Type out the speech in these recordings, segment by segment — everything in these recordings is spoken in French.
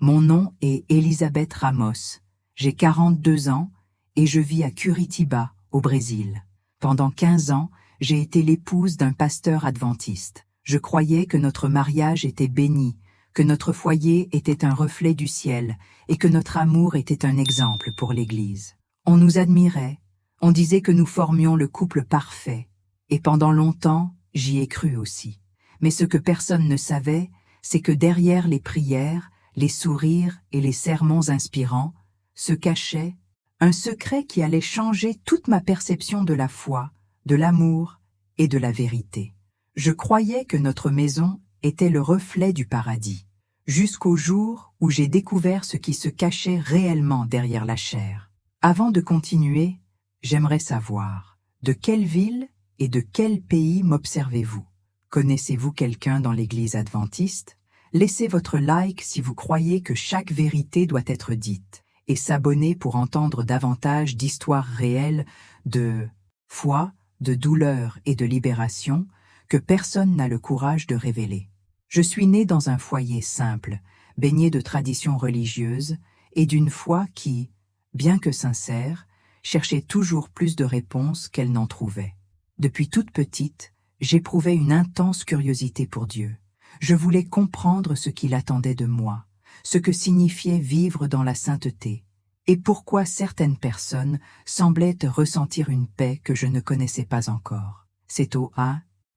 Mon nom est Elisabeth Ramos. J'ai 42 ans et je vis à Curitiba, au Brésil. Pendant 15 ans, j'ai été l'épouse d'un pasteur adventiste. Je croyais que notre mariage était béni, que notre foyer était un reflet du ciel et que notre amour était un exemple pour l'Église. On nous admirait, on disait que nous formions le couple parfait. Et pendant longtemps, j'y ai cru aussi. Mais ce que personne ne savait, c'est que derrière les prières, les sourires et les sermons inspirants, se cachait un secret qui allait changer toute ma perception de la foi, de l'amour et de la vérité. Je croyais que notre maison était le reflet du paradis, jusqu'au jour où j'ai découvert ce qui se cachait réellement derrière la chair. Avant de continuer, j'aimerais savoir, de quelle ville et de quel pays m'observez-vous? Connaissez-vous quelqu'un dans l'Église adventiste? Laissez votre like si vous croyez que chaque vérité doit être dite, et s'abonner pour entendre davantage d'histoires réelles de foi, de douleur et de libération que personne n'a le courage de révéler. Je suis né dans un foyer simple, baigné de traditions religieuses et d'une foi qui, bien que sincère, cherchait toujours plus de réponses qu'elle n'en trouvait. Depuis toute petite, j'éprouvais une intense curiosité pour Dieu. Je voulais comprendre ce qu'il attendait de moi, ce que signifiait vivre dans la sainteté, et pourquoi certaines personnes semblaient ressentir une paix que je ne connaissais pas encore. C'est au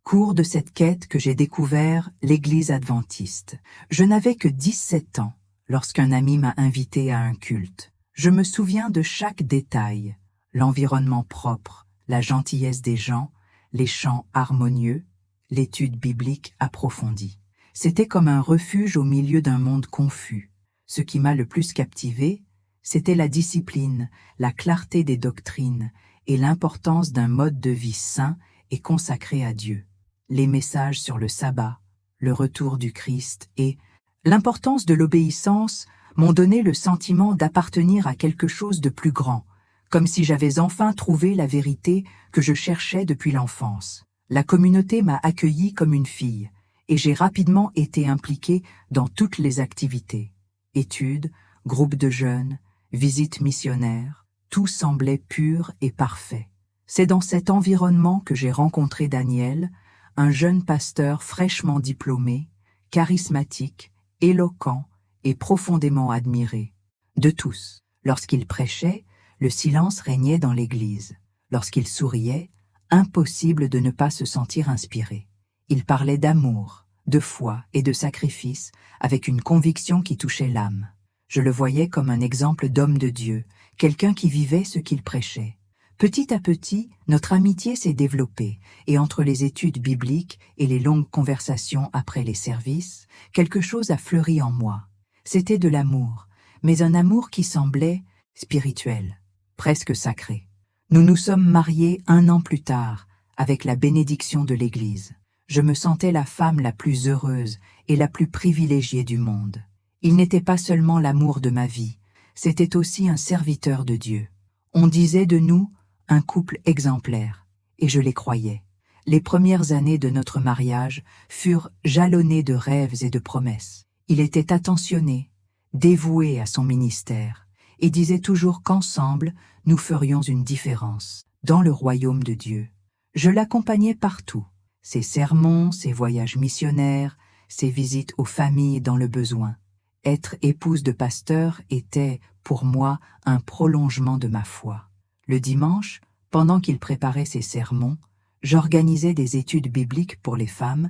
cours de cette quête que j'ai découvert l'Église adventiste. Je n'avais que 17 ans lorsqu'un ami m'a invité à un culte. Je me souviens de chaque détail, l'environnement propre, la gentillesse des gens, les chants harmonieux, l'étude biblique approfondie. C'était comme un refuge au milieu d'un monde confus. Ce qui m'a le plus captivé, c'était la discipline, la clarté des doctrines et l'importance d'un mode de vie saint et consacré à Dieu. Les messages sur le sabbat, le retour du Christ et l'importance de l'obéissance m'ont donné le sentiment d'appartenir à quelque chose de plus grand, comme si j'avais enfin trouvé la vérité que je cherchais depuis l'enfance. La communauté m'a accueilli comme une fille, et j'ai rapidement été impliqué dans toutes les activités. Études, groupes de jeunes, visites missionnaires, tout semblait pur et parfait. C'est dans cet environnement que j'ai rencontré Daniel, un jeune pasteur fraîchement diplômé, charismatique, éloquent et profondément admiré de tous. Lorsqu'il prêchait, le silence régnait dans l'église. Lorsqu'il souriait, impossible de ne pas se sentir inspiré. Il parlait d'amour, de foi et de sacrifice avec une conviction qui touchait l'âme. Je le voyais comme un exemple d'homme de Dieu, quelqu'un qui vivait ce qu'il prêchait. Petit à petit, notre amitié s'est développée, et entre les études bibliques et les longues conversations après les services, quelque chose a fleuri en moi. C'était de l'amour, mais un amour qui semblait spirituel, presque sacré. Nous nous sommes mariés 1 an plus tard, avec la bénédiction de l'Église. Je me sentais la femme la plus heureuse et la plus privilégiée du monde. Il n'était pas seulement l'amour de ma vie, c'était aussi un serviteur de Dieu. On disait de nous un couple exemplaire, et je les croyais. Les premières années de notre mariage furent jalonnées de rêves et de promesses. Il était attentionné, dévoué à son ministère, et disait toujours qu'ensemble, nous ferions une différence dans le royaume de Dieu. Je l'accompagnais partout, ses sermons, ses voyages missionnaires, ses visites aux familles dans le besoin. Être épouse de pasteur était, pour moi, un prolongement de ma foi. Le dimanche, pendant qu'il préparait ses sermons, j'organisais des études bibliques pour les femmes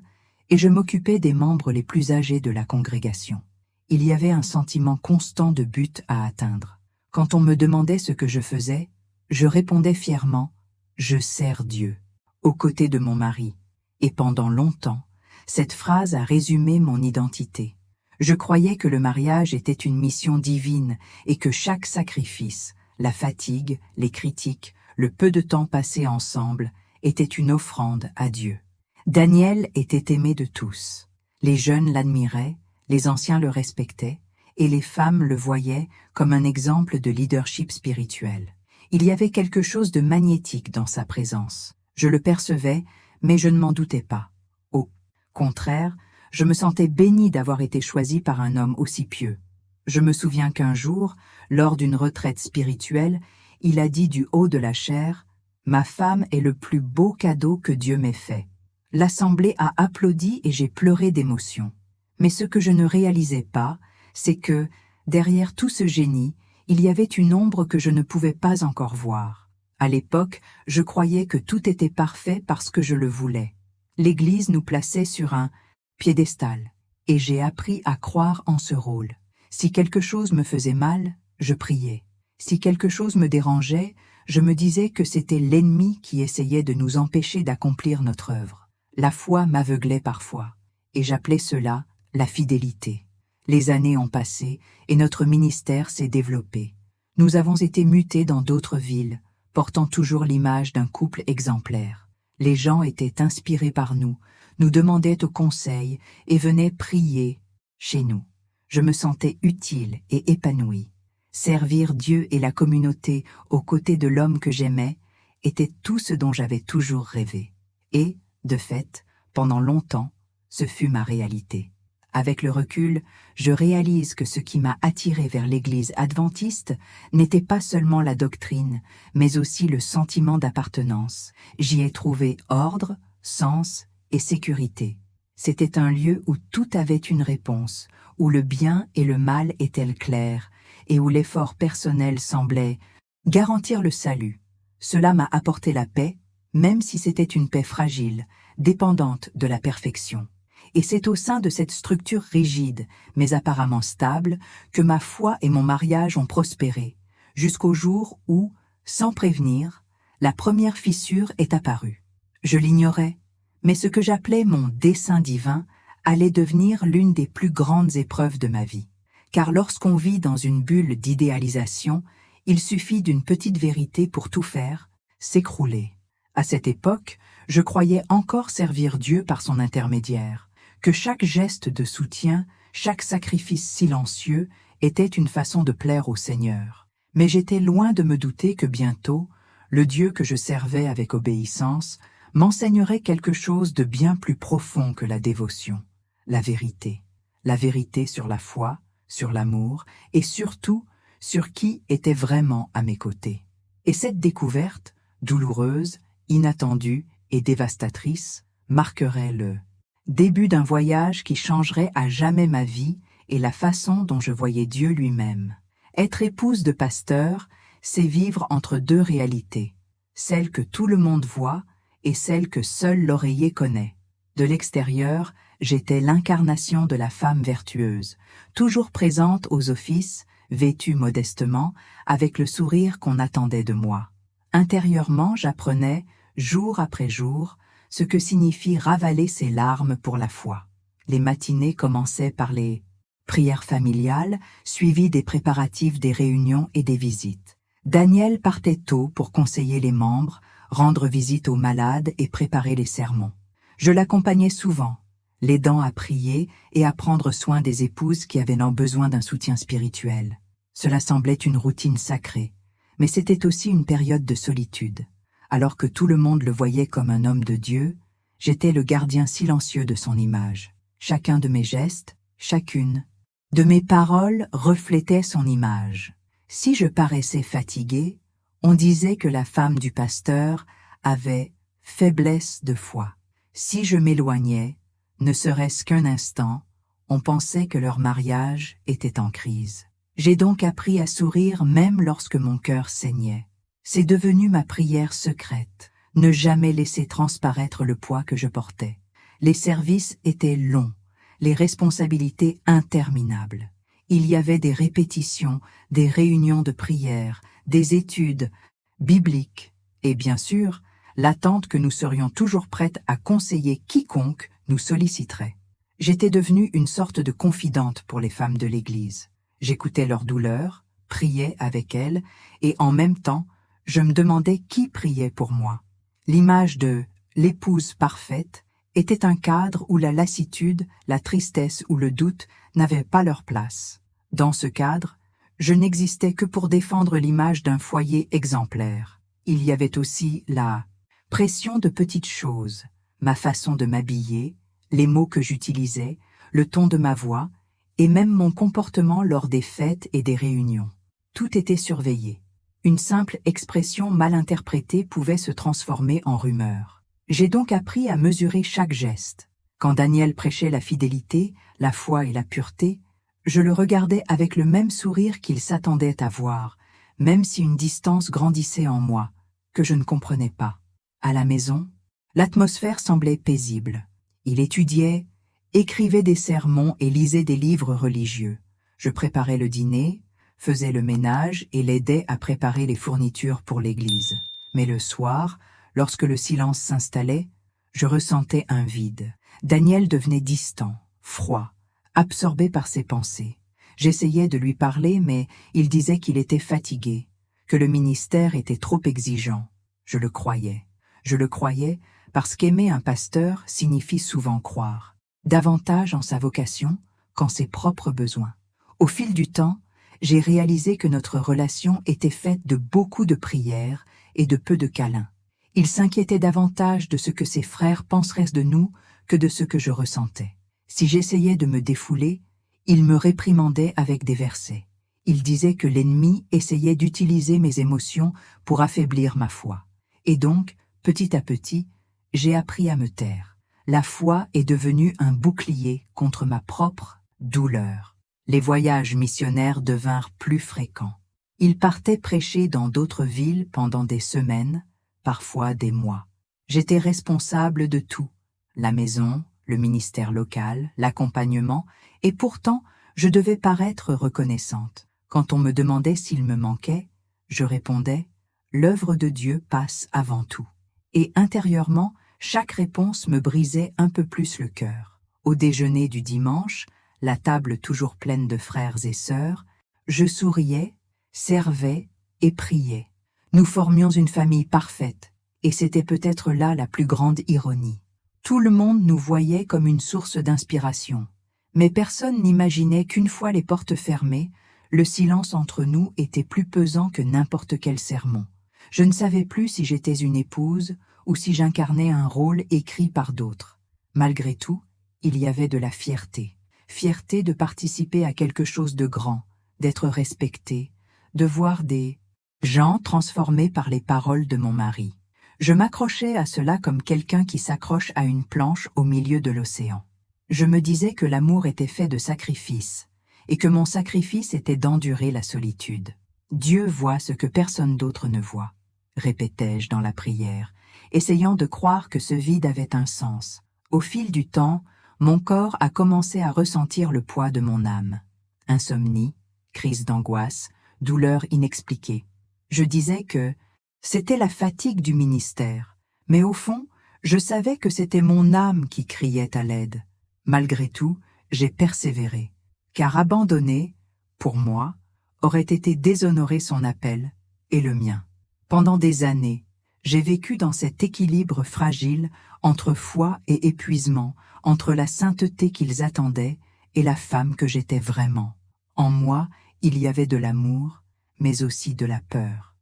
et je m'occupais des membres les plus âgés de la congrégation. Il y avait un sentiment constant de but à atteindre. Quand on me demandait ce que je faisais, je répondais fièrement « Je sers Dieu » aux côtés de mon mari. Et pendant longtemps, cette phrase a résumé mon identité. Je croyais que le mariage était une mission divine et que chaque sacrifice, la fatigue, les critiques, le peu de temps passé ensemble, était une offrande à Dieu. Daniel était aimé de tous. Les jeunes l'admiraient, les anciens le respectaient, et les femmes le voyaient comme un exemple de leadership spirituel. Il y avait quelque chose de magnétique dans sa présence. Je le percevais, mais je ne m'en doutais pas. Au contraire, je me sentais bénie d'avoir été choisie par un homme aussi pieux. Je me souviens qu'un jour, lors d'une retraite spirituelle, il a dit du haut de la chaire « Ma femme est le plus beau cadeau que Dieu m'ait fait ». L'assemblée a applaudi et j'ai pleuré d'émotion. Mais ce que je ne réalisais pas, c'est que, derrière tout ce génie, il y avait une ombre que je ne pouvais pas encore voir. À l'époque, je croyais que tout était parfait parce que je le voulais. L'Église nous plaçait sur un piédestal, et j'ai appris à croire en ce rôle. Si quelque chose me faisait mal, je priais. Si quelque chose me dérangeait, je me disais que c'était l'ennemi qui essayait de nous empêcher d'accomplir notre œuvre. La foi m'aveuglait parfois, et j'appelais cela la fidélité. Les années ont passé, et notre ministère s'est développé. Nous avons été mutés dans d'autres villes, portant toujours l'image d'un couple exemplaire. Les gens étaient inspirés par nous demandaient au conseil et venaient prier chez nous. Je me sentais utile et épanoui. Servir Dieu et la communauté aux côtés de l'homme que j'aimais était tout ce dont j'avais toujours rêvé. Et, de fait, pendant longtemps, ce fut ma réalité. Avec le recul, je réalise que ce qui m'a attiré vers l'Église adventiste n'était pas seulement la doctrine, mais aussi le sentiment d'appartenance. J'y ai trouvé ordre, sens et sécurité. C'était un lieu où tout avait une réponse, où le bien et le mal étaient clairs, et où l'effort personnel semblait garantir le salut. Cela m'a apporté la paix, même si c'était une paix fragile, dépendante de la perfection. Et c'est au sein de cette structure rigide, mais apparemment stable, que ma foi et mon mariage ont prospéré, jusqu'au jour où, sans prévenir, la première fissure est apparue. Je l'ignorais, mais ce que j'appelais mon dessein divin allait devenir l'une des plus grandes épreuves de ma vie. Car lorsqu'on vit dans une bulle d'idéalisation, il suffit d'une petite vérité pour tout faire, s'écrouler. À cette époque, je croyais encore servir Dieu par son intermédiaire, que chaque geste de soutien, chaque sacrifice silencieux était une façon de plaire au Seigneur. Mais j'étais loin de me douter que bientôt, le Dieu que je servais avec obéissance m'enseignerait quelque chose de bien plus profond que la dévotion, la vérité sur la foi, sur l'amour et surtout sur qui était vraiment à mes côtés. Et cette découverte, douloureuse, inattendue et dévastatrice, marquerait le début d'un voyage qui changerait à jamais ma vie et la façon dont je voyais Dieu lui-même. Être épouse de pasteur, c'est vivre entre deux réalités, celle que tout le monde voit et celle que seul l'oreiller connaît. De l'extérieur, j'étais l'incarnation de la femme vertueuse, toujours présente aux offices, vêtue modestement, avec le sourire qu'on attendait de moi. Intérieurement, j'apprenais, jour après jour, ce que signifie ravaler ses larmes pour la foi. Les matinées commençaient par les prières familiales, suivies des préparatifs des réunions et des visites. Daniel partait tôt pour conseiller les membres, rendre visite aux malades et préparer les sermons. Je l'accompagnais souvent, l'aidant à prier et à prendre soin des épouses qui avaient besoin d'un soutien spirituel. Cela semblait une routine sacrée, mais c'était aussi une période de solitude. Alors que tout le monde le voyait comme un homme de Dieu, j'étais le gardien silencieux de son image. Chacun de mes gestes, chacune de mes paroles reflétait son image. Si je paraissais fatigué, on disait que la femme du pasteur avait faiblesse de foi. Si je m'éloignais, ne serait-ce qu'un instant, on pensait que leur mariage était en crise. J'ai donc appris à sourire même lorsque mon cœur saignait. C'est devenu ma prière secrète, ne jamais laisser transparaître le poids que je portais. Les services étaient longs, les responsabilités interminables. Il y avait des répétitions, des réunions de prière, des études bibliques, et bien sûr, l'attente que nous serions toujours prêtes à conseiller quiconque nous solliciterait. J'étais devenue une sorte de confidente pour les femmes de l'Église. J'écoutais leurs douleurs, priais avec elles, et en même temps, je me demandais qui priait pour moi. L'image de l'épouse parfaite était un cadre où la lassitude, la tristesse ou le doute n'avaient pas leur place. Dans ce cadre, je n'existais que pour défendre l'image d'un foyer exemplaire. Il y avait aussi la pression de petites choses, ma façon de m'habiller, les mots que j'utilisais, le ton de ma voix, et même mon comportement lors des fêtes et des réunions. Tout était surveillé. Une simple expression mal interprétée pouvait se transformer en rumeur. J'ai donc appris à mesurer chaque geste. Quand Daniel prêchait la fidélité, la foi et la pureté, je le regardais avec le même sourire qu'il s'attendait à voir, même si une distance grandissait en moi, que je ne comprenais pas. À la maison, l'atmosphère semblait paisible. Il étudiait, écrivait des sermons et lisait des livres religieux. Je préparais le dîner, faisais le ménage et l'aidais à préparer les fournitures pour l'église. Mais le soir, lorsque le silence s'installait, je ressentais un vide. Daniel devenait distant, froid, absorbé par ses pensées. J'essayais de lui parler, mais il disait qu'il était fatigué, que le ministère était trop exigeant. Je le croyais. Je le croyais parce qu'aimer un pasteur signifie souvent croire, davantage en sa vocation qu'en ses propres besoins. Au fil du temps, j'ai réalisé que notre relation était faite de beaucoup de prières et de peu de câlins. Il s'inquiétait davantage de ce que ses frères penseraient de nous que de ce que je ressentais. Si j'essayais de me défouler, il me réprimandait avec des versets. Il disait que l'ennemi essayait d'utiliser mes émotions pour affaiblir ma foi. Et donc, petit à petit, j'ai appris à me taire. La foi est devenue un bouclier contre ma propre douleur. Les voyages missionnaires devinrent plus fréquents. Il partait prêcher dans d'autres villes pendant des semaines, parfois des mois. J'étais responsable de tout, la maison, le ministère local, l'accompagnement, et pourtant je devais paraître reconnaissante. Quand on me demandait s'il me manquait, je répondais « L'œuvre de Dieu passe avant tout ». Et intérieurement, chaque réponse me brisait un peu plus le cœur. Au déjeuner du dimanche, la table toujours pleine de frères et sœurs, je souriais, servais et priais. Nous formions une famille parfaite, et c'était peut-être là la plus grande ironie. Tout le monde nous voyait comme une source d'inspiration, mais personne n'imaginait qu'une fois les portes fermées, le silence entre nous était plus pesant que n'importe quel sermon. Je ne savais plus si j'étais une épouse ou si j'incarnais un rôle écrit par d'autres. Malgré tout, il y avait de la fierté. Fierté de participer à quelque chose de grand, d'être respecté, de voir des gens transformés par les paroles de mon mari. Je m'accrochais à cela comme quelqu'un qui s'accroche à une planche au milieu de l'océan. Je me disais que l'amour était fait de sacrifices, et que mon sacrifice était d'endurer la solitude. Dieu voit ce que personne d'autre ne voit, répétais-je dans la prière, essayant de croire que ce vide avait un sens. Au fil du temps, mon corps a commencé à ressentir le poids de mon âme. Insomnie, crise d'angoisse, douleur inexpliquée. Je disais que c'était la fatigue du ministère, mais au fond, je savais que c'était mon âme qui criait à l'aide. Malgré tout, j'ai persévéré, car abandonner, pour moi, aurait été déshonorer son appel et le mien. Pendant des années, j'ai vécu dans cet équilibre fragile entre foi et épuisement, entre la sainteté qu'ils attendaient et la femme que j'étais vraiment. En moi, il y avait de l'amour, mais aussi de la peur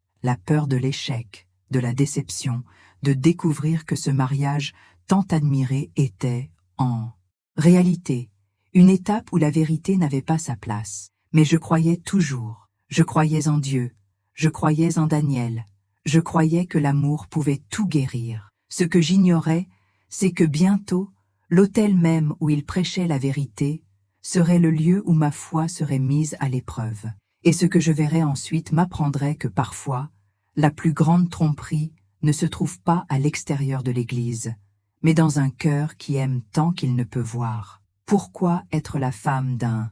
de l'échec, de la déception, de découvrir que ce mariage tant admiré était, en réalité, une étape où la vérité n'avait pas sa place. Mais je croyais toujours, je croyais en Dieu, je croyais en Daniel, je croyais que l'amour pouvait tout guérir. Ce que j'ignorais, c'est que bientôt, l'autel même où il prêchait la vérité serait le lieu où ma foi serait mise à l'épreuve. Et ce que je verrais ensuite m'apprendrait que parfois, la plus grande tromperie ne se trouve pas à l'extérieur de l'Église, mais dans un cœur qui aime tant qu'il ne peut voir. Pourquoi être la femme d'un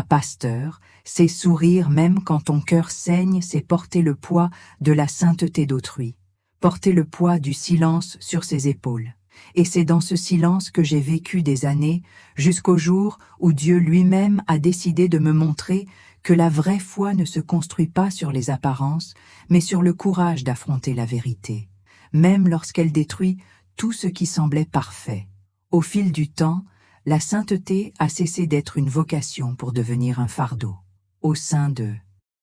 pasteur, c'est sourire même quand ton cœur saigne, c'est porter le poids de la sainteté d'autrui, porter le poids du silence sur ses épaules. Et c'est dans ce silence que j'ai vécu des années, jusqu'au jour où Dieu lui-même a décidé de me montrer que la vraie foi ne se construit pas sur les apparences, mais sur le courage d'affronter la vérité, même lorsqu'elle détruit tout ce qui semblait parfait. Au fil du temps, la sainteté a cessé d'être une vocation pour devenir un fardeau. Au sein de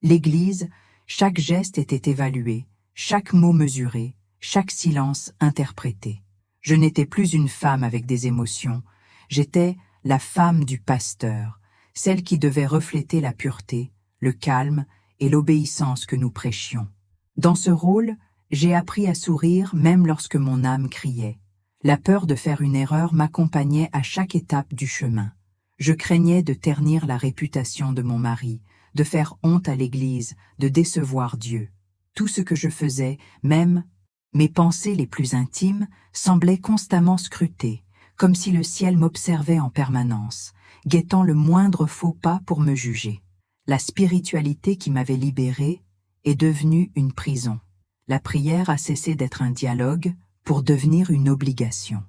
l'Église, chaque geste était évalué, chaque mot mesuré, chaque silence interprété. Je n'étais plus une femme avec des émotions, j'étais la femme du pasteur, celle qui devait refléter la pureté, le calme et l'obéissance que nous prêchions. Dans ce rôle, j'ai appris à sourire même lorsque mon âme criait. La peur de faire une erreur m'accompagnait à chaque étape du chemin. Je craignais de ternir la réputation de mon mari, de faire honte à l'Église, de décevoir Dieu. Tout ce que je faisais, même mes pensées les plus intimes, semblaient constamment scrutées, comme si le ciel m'observait en permanence, guettant le moindre faux pas pour me juger. La spiritualité qui m'avait libérée est devenue une prison. La prière a cessé d'être un dialogue pour devenir une obligation.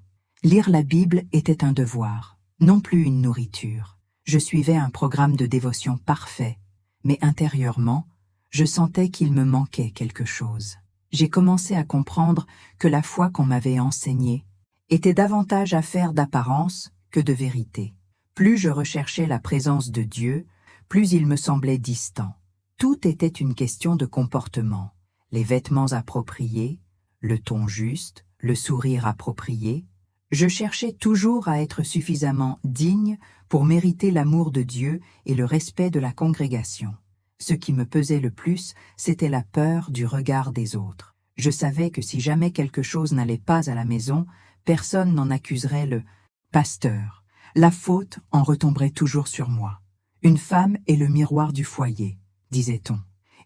Lire la Bible était un devoir, non plus une nourriture. Je suivais un programme de dévotion parfait, mais intérieurement, je sentais qu'il me manquait quelque chose. J'ai commencé à comprendre que la foi qu'on m'avait enseignée était davantage affaire d'apparence que de vérité. Plus je recherchais la présence de Dieu, plus il me semblait distant. Tout était une question de comportement. Les vêtements appropriés, le ton juste, le sourire approprié. Je cherchais toujours à être suffisamment digne pour mériter l'amour de Dieu et le respect de la congrégation. Ce qui me pesait le plus, c'était la peur du regard des autres. Je savais que si jamais quelque chose n'allait pas à la maison, personne n'en accuserait le pasteur. La faute en retomberait toujours sur moi. Une femme est le miroir du foyer, disait-on.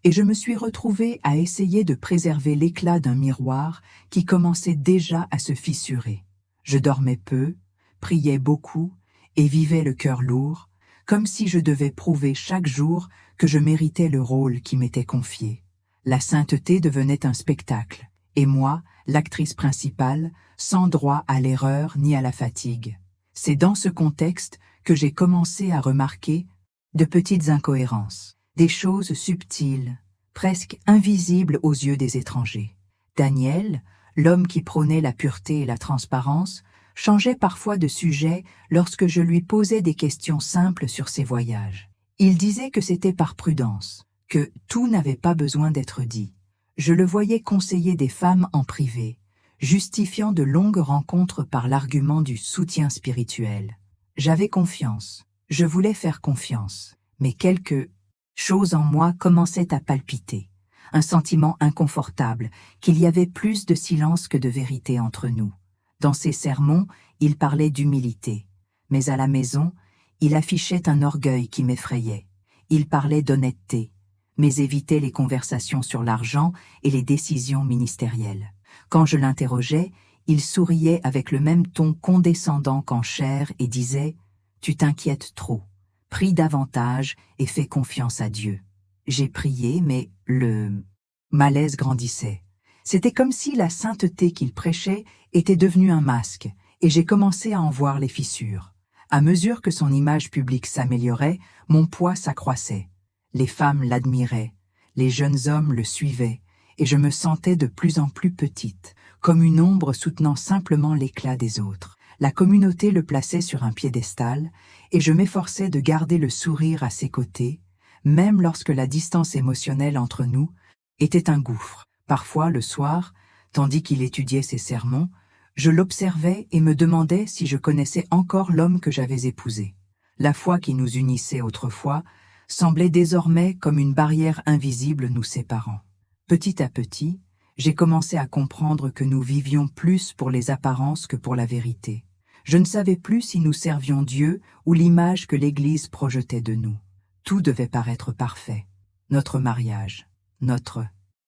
Et je me suis retrouvée à essayer de préserver l'éclat d'un miroir qui commençait déjà à se fissurer. Je dormais peu, priais beaucoup et vivais le cœur lourd, comme si je devais prouver chaque jour que je méritais le rôle qui m'était confié. La sainteté devenait un spectacle, et moi, l'actrice principale, sans droit à l'erreur ni à la fatigue. C'est dans ce contexte que j'ai commencé à remarquer de petites incohérences, des choses subtiles, presque invisibles aux yeux des étrangers. Daniel, l'homme qui prônait la pureté et la transparence, changeait parfois de sujet lorsque je lui posais des questions simples sur ses voyages. Il disait que c'était par prudence, que tout n'avait pas besoin d'être dit. Je le voyais conseiller des femmes en privé, justifiant de longues rencontres par l'argument du soutien spirituel. J'avais confiance, je voulais faire confiance, mais quelque chose en moi commençait à palpiter, un sentiment inconfortable, qu'il y avait plus de silence que de vérité entre nous. Dans ses sermons, il parlait d'humilité, mais à la maison, il affichait un orgueil qui m'effrayait. Il parlait d'honnêteté, mais évitait les conversations sur l'argent et les décisions ministérielles. Quand je l'interrogeais, il souriait avec le même ton condescendant qu'en chair et disait « Tu t'inquiètes trop, prie davantage et fais confiance à Dieu. » J'ai prié, mais le malaise grandissait. C'était comme si la sainteté qu'il prêchait était devenue un masque, et j'ai commencé à en voir les fissures. À mesure que son image publique s'améliorait, mon poids s'accroissait. Les femmes l'admiraient, les jeunes hommes le suivaient, et je me sentais de plus en plus petite, comme une ombre soutenant simplement l'éclat des autres. La communauté le plaçait sur un piédestal, et je m'efforçais de garder le sourire à ses côtés, même lorsque la distance émotionnelle entre nous était un gouffre. Parfois, le soir, tandis qu'il étudiait ses sermons, je l'observais et me demandais si je connaissais encore l'homme que j'avais épousé. La foi qui nous unissait autrefois semblait désormais comme une barrière invisible nous séparant. Petit à petit, j'ai commencé à comprendre que nous vivions plus pour les apparences que pour la vérité. Je ne savais plus si nous servions Dieu ou l'image que l'Église projetait de nous. Tout devait paraître parfait. Notre mariage, notre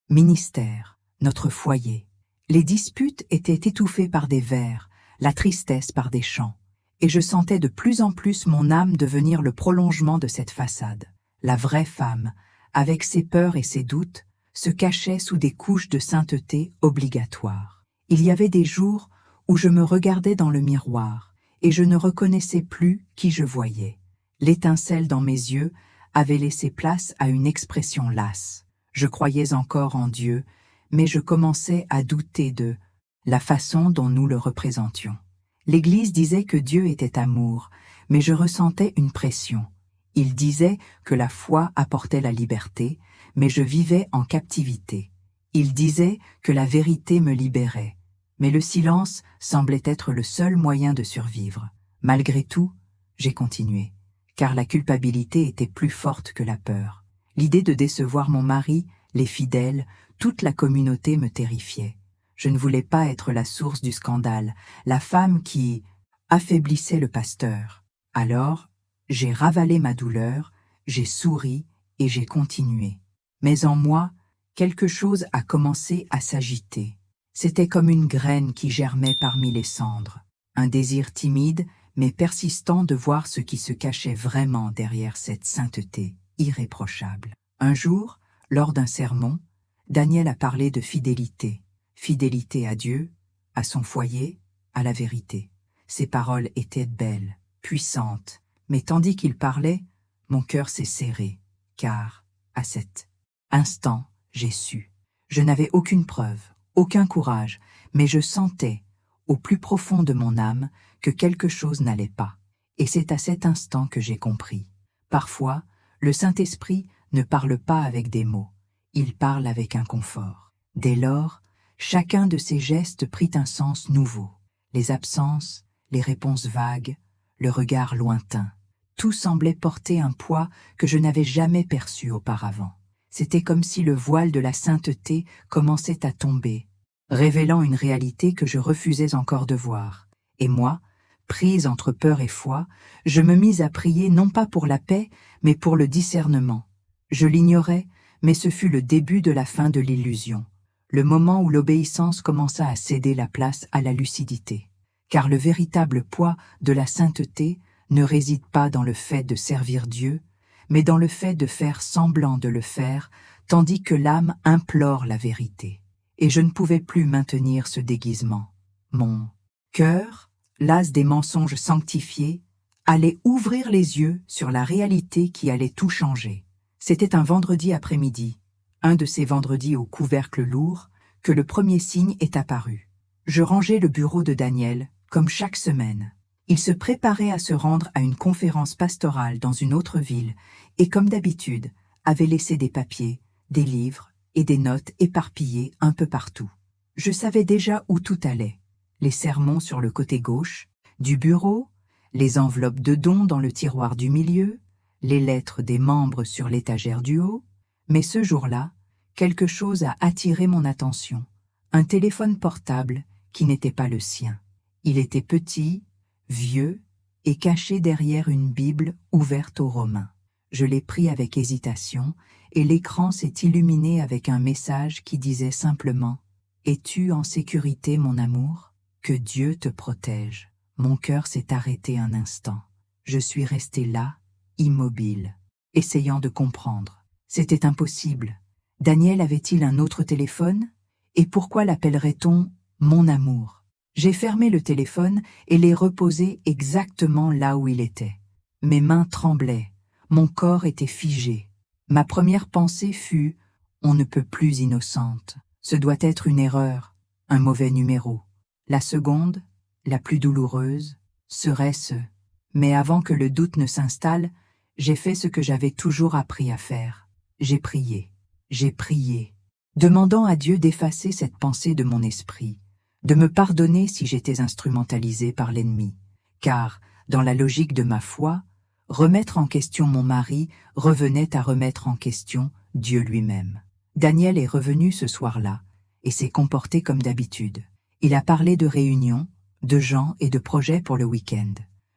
ministère, notre foyer. Les disputes étaient étouffées par des vers, la tristesse par des chants, et je sentais de plus en plus mon âme devenir le prolongement de cette façade. La vraie femme, avec ses peurs et ses doutes, se cachait sous des couches de sainteté obligatoires. Il y avait des jours où je me regardais dans le miroir, et je ne reconnaissais plus qui je voyais. L'étincelle dans mes yeux avait laissé place à une expression lasse. Je croyais encore en Dieu, mais je commençais à douter de la façon dont nous le représentions. L'Église disait que Dieu était amour, mais je ressentais une pression. Il disait que la foi apportait la liberté, mais je vivais en captivité. Il disait que la vérité me libérait, mais le silence semblait être le seul moyen de survivre. Malgré tout, j'ai continué, car la culpabilité était plus forte que la peur. L'idée de décevoir mon mari, les fidèles, toute la communauté me terrifiait. Je ne voulais pas être la source du scandale, la femme qui affaiblissait le pasteur. Alors, j'ai ravalé ma douleur, j'ai souri et j'ai continué. Mais en moi, quelque chose a commencé à s'agiter. C'était comme une graine qui germait parmi les cendres. Un désir timide, mais persistant de voir ce qui se cachait vraiment derrière cette sainteté irréprochable. Un jour, lors d'un sermon, Daniel a parlé de fidélité. Fidélité à Dieu, à son foyer, à la vérité. Ses paroles étaient belles, puissantes, mais tandis qu'il parlait, mon cœur s'est serré, car, à cet instant, j'ai su. Je n'avais aucune preuve, aucun courage, mais je sentais, au plus profond de mon âme, que quelque chose n'allait pas. Et c'est à cet instant que j'ai compris. Parfois, le Saint-Esprit ne parle pas avec des mots, il parle avec un confort. Dès lors, chacun de ces gestes prit un sens nouveau. Les absences, les réponses vagues, le regard lointain. Tout semblait porter un poids que je n'avais jamais perçu auparavant. C'était comme si le voile de la sainteté commençait à tomber, révélant une réalité que je refusais encore de voir. Et moi, prise entre peur et foi, je me mis à prier non pas pour la paix, mais pour le discernement. Je l'ignorais, mais ce fut le début de la fin de l'illusion, le moment où l'obéissance commença à céder la place à la lucidité. Car le véritable poids de la sainteté ne réside pas dans le fait de servir Dieu, mais dans le fait de faire semblant de le faire, tandis que l'âme implore la vérité. Et je ne pouvais plus maintenir ce déguisement. Mon cœur, las des mensonges sanctifiés, allait ouvrir les yeux sur la réalité qui allait tout changer. C'était un vendredi après-midi, un de ces vendredis au couvercle lourd, que le premier signe est apparu. Je rangeais le bureau de Daniel, comme chaque semaine. Il se préparait à se rendre à une conférence pastorale dans une autre ville et, comme d'habitude, avait laissé des papiers, des livres et des notes éparpillées un peu partout. Je savais déjà où tout allait. Les sermons sur le côté gauche, du bureau, les enveloppes de dons dans le tiroir du milieu, les lettres des membres sur l'étagère du haut. Mais ce jour-là, quelque chose a attiré mon attention. Un téléphone portable qui n'était pas le sien. Il était petit, vieux et caché derrière une Bible ouverte aux Romains. Je l'ai pris avec hésitation et l'écran s'est illuminé avec un message qui disait simplement « Es-tu en sécurité, mon amour? Que Dieu te protège. » Mon cœur s'est arrêté un instant. Je suis resté là, immobile, essayant de comprendre. C'était impossible. Daniel avait-il un autre téléphone? Et pourquoi l'appellerait-on « mon amour » ? J'ai fermé le téléphone et l'ai reposé exactement là où il était. Mes mains tremblaient, mon corps était figé. Ma première pensée fut « on ne peut plus innocente, ce doit être une erreur, un mauvais numéro ». La seconde, la plus douloureuse, serait-ce. Mais avant que le doute ne s'installe, j'ai fait ce que j'avais toujours appris à faire. J'ai prié, demandant à Dieu d'effacer cette pensée de mon esprit, de me pardonner si j'étais instrumentalisé par l'ennemi, car, dans la logique de ma foi, remettre en question mon mari revenait à remettre en question Dieu lui-même. Daniel est revenu ce soir-là, et s'est comporté comme d'habitude. Il a parlé de réunions, de gens et de projets pour le week-end.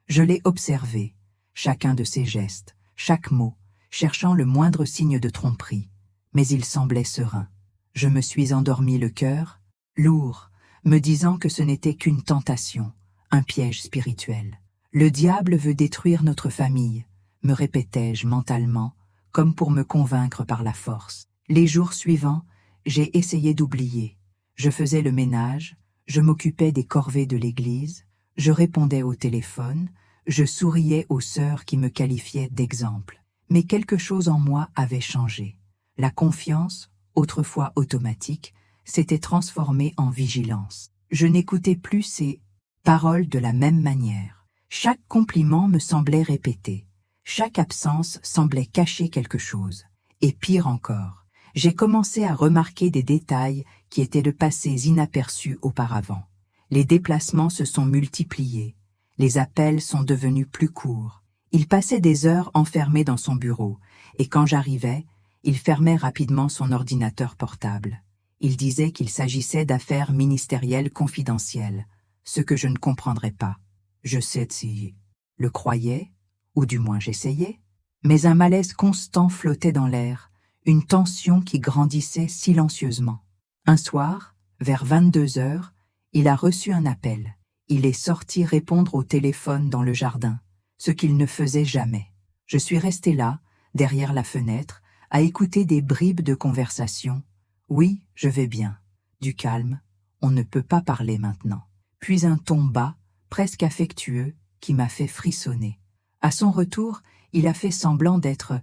Je l'ai observé, chacun de ses gestes, chaque mot, cherchant le moindre signe de tromperie, mais il semblait serein. Je me suis endormi le cœur, lourd, me disant que ce n'était qu'une tentation, un piège spirituel. Le diable veut détruire notre famille, me répétais-je mentalement, comme pour me convaincre par la force. Les jours suivants, j'ai essayé d'oublier. Je faisais le ménage, je m'occupais des corvées de l'église, je répondais au téléphone, je souriais aux sœurs qui me qualifiaient d'exemple. Mais quelque chose en moi avait changé. La confiance, autrefois automatique, s'était transformée en vigilance. Je n'écoutais plus ces paroles de la même manière. Chaque compliment me semblait répété. Chaque absence semblait cacher quelque chose. Et pire encore, j'ai commencé à remarquer des détails qui étaient de passés inaperçus auparavant. Les déplacements se sont multipliés. Les appels sont devenus plus courts. Il passait des heures enfermé dans son bureau, et quand j'arrivais, il fermait rapidement son ordinateur portable. Il disait qu'il s'agissait d'affaires ministérielles confidentielles, ce que je ne comprendrais pas. Je sais si le croyais, ou du moins j'essayais, mais un malaise constant flottait dans l'air, une tension qui grandissait silencieusement. Un soir, vers 22 heures, il a reçu un appel. Il est sorti répondre au téléphone dans le jardin, ce qu'il ne faisait jamais. Je suis resté là, derrière la fenêtre, à écouter des bribes de conversation. Oui, je vais bien. Du calme, on ne peut pas parler maintenant. Puis un ton bas, presque affectueux, qui m'a fait frissonner. À son retour, il a fait semblant d'être